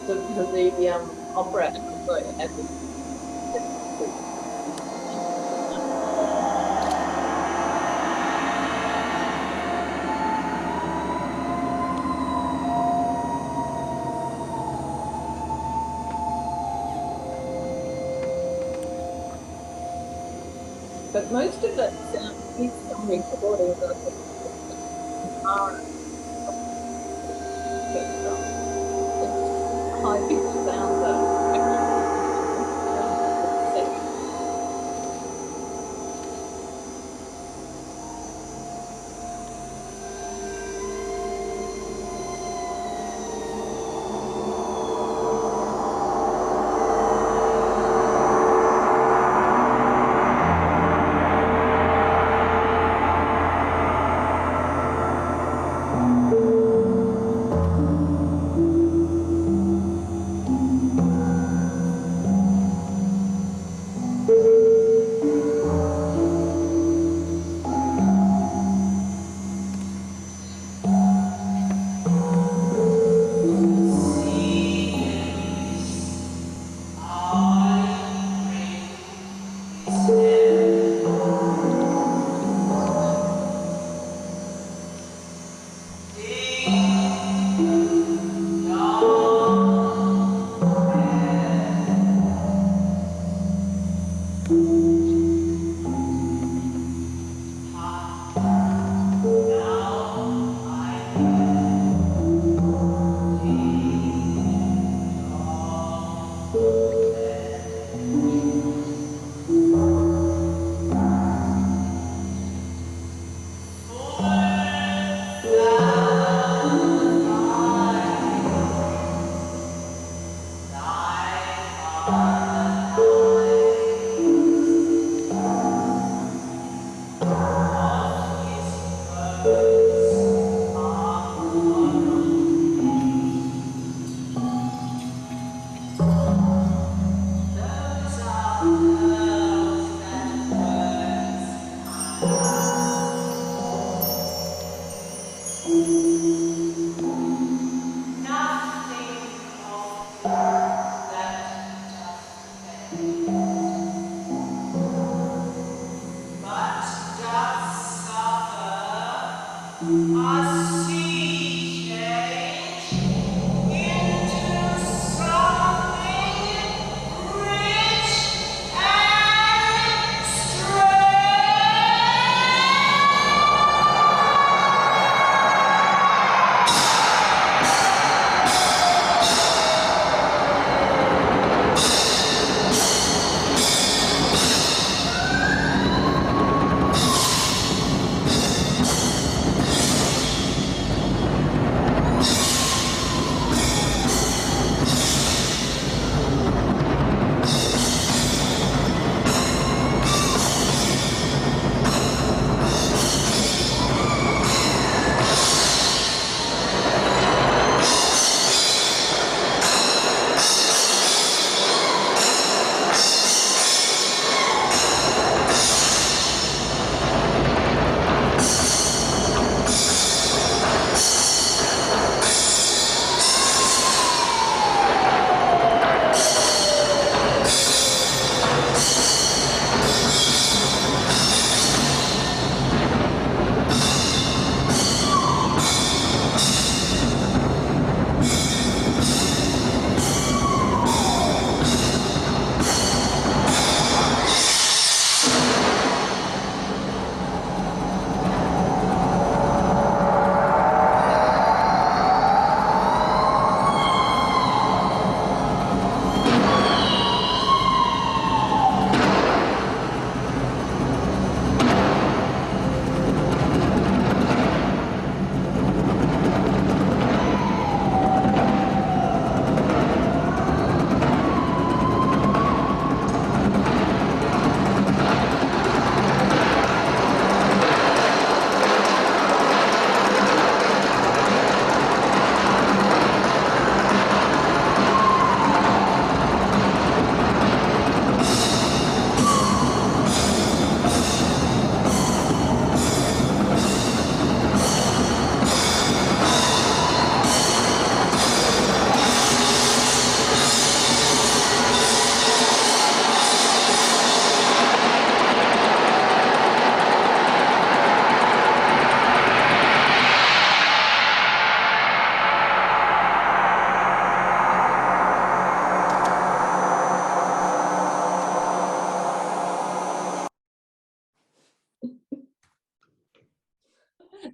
for the opera at the but most of that sound is some recordings, I think, are high pitched sounds are actually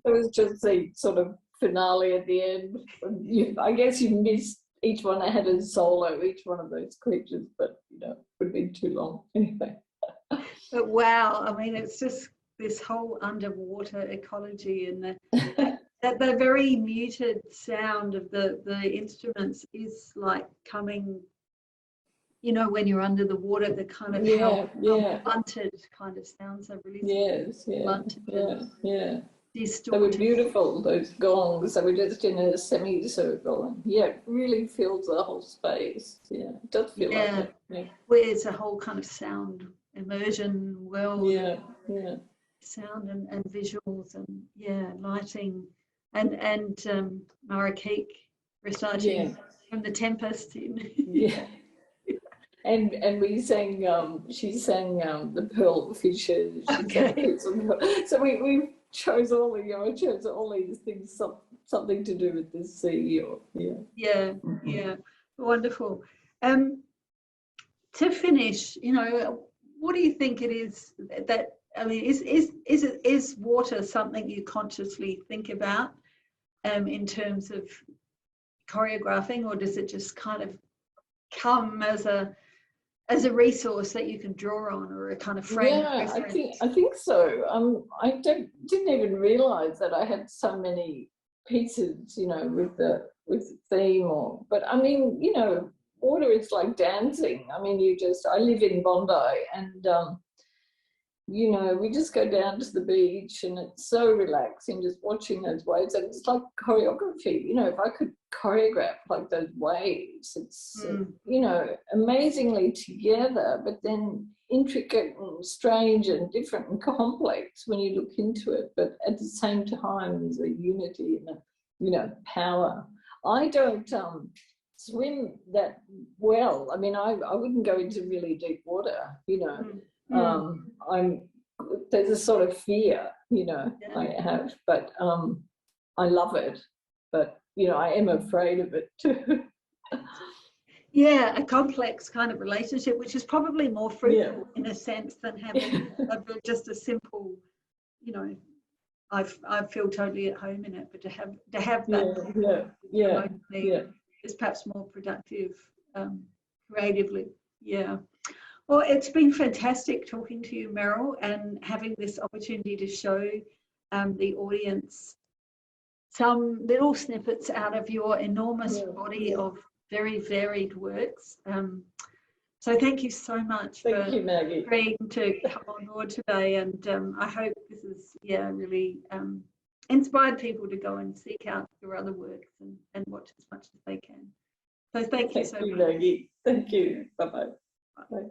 It was just the sort of finale at the end. I guess you missed each one. I had a solo, each one of those creatures, but you know, it would have been too long anyway. But wow, I mean, it's just this whole underwater ecology and the very muted sound of the instruments is like coming, you know, when you're under the water, the kind of how blunted kind of sounds are released. They Distorted. were beautiful, those gongs. They were just in a semicircle, and it really fills the whole space. Yeah, it does feel like that. Yeah. Where it's a whole kind of sound immersion world. Sound and visuals and lighting and Marakeek reciting from The Tempest. And we sang. She sang the Pearl Fisher. So we chose all these things, something to do with the sea. Wonderful. To finish, you know, what do you think it is that, I mean, is water something you consciously think about in terms of choreographing, or does it just kind of come as a resource that you can draw on, or a kind of frame of reference? I think so. I didn't even realise that I had so many pieces, you know, with the theme, but I mean, you know, water is like dancing. I mean, I live in Bondi, and you know, we just go down to the beach and it's so relaxing just watching those waves, and it's like choreography. You know, if I could choreograph like those waves, it's you know, amazingly together, but then intricate and strange and different and complex when you look into it, but at the same time there's a unity and a, you know, power. I don't swim that well. I mean, I wouldn't go into really deep water, you know. There's a sort of fear, you know, I have, but I love it, but you know, I am afraid of it too. A complex kind of relationship, which is probably more fruitful in a sense than having just a simple, you know, I feel totally at home in it, but to have that is perhaps more productive creatively. Well, it's been fantastic talking to you, Meryl, and having this opportunity to show the audience some little snippets out of your enormous body of very varied works. So thank you so much for agreeing to come on board today, and I hope this has really inspired people to go and seek out your other works and watch as much as they can. So thank you so much. Maggie. Thank you. Bye-bye. Bye.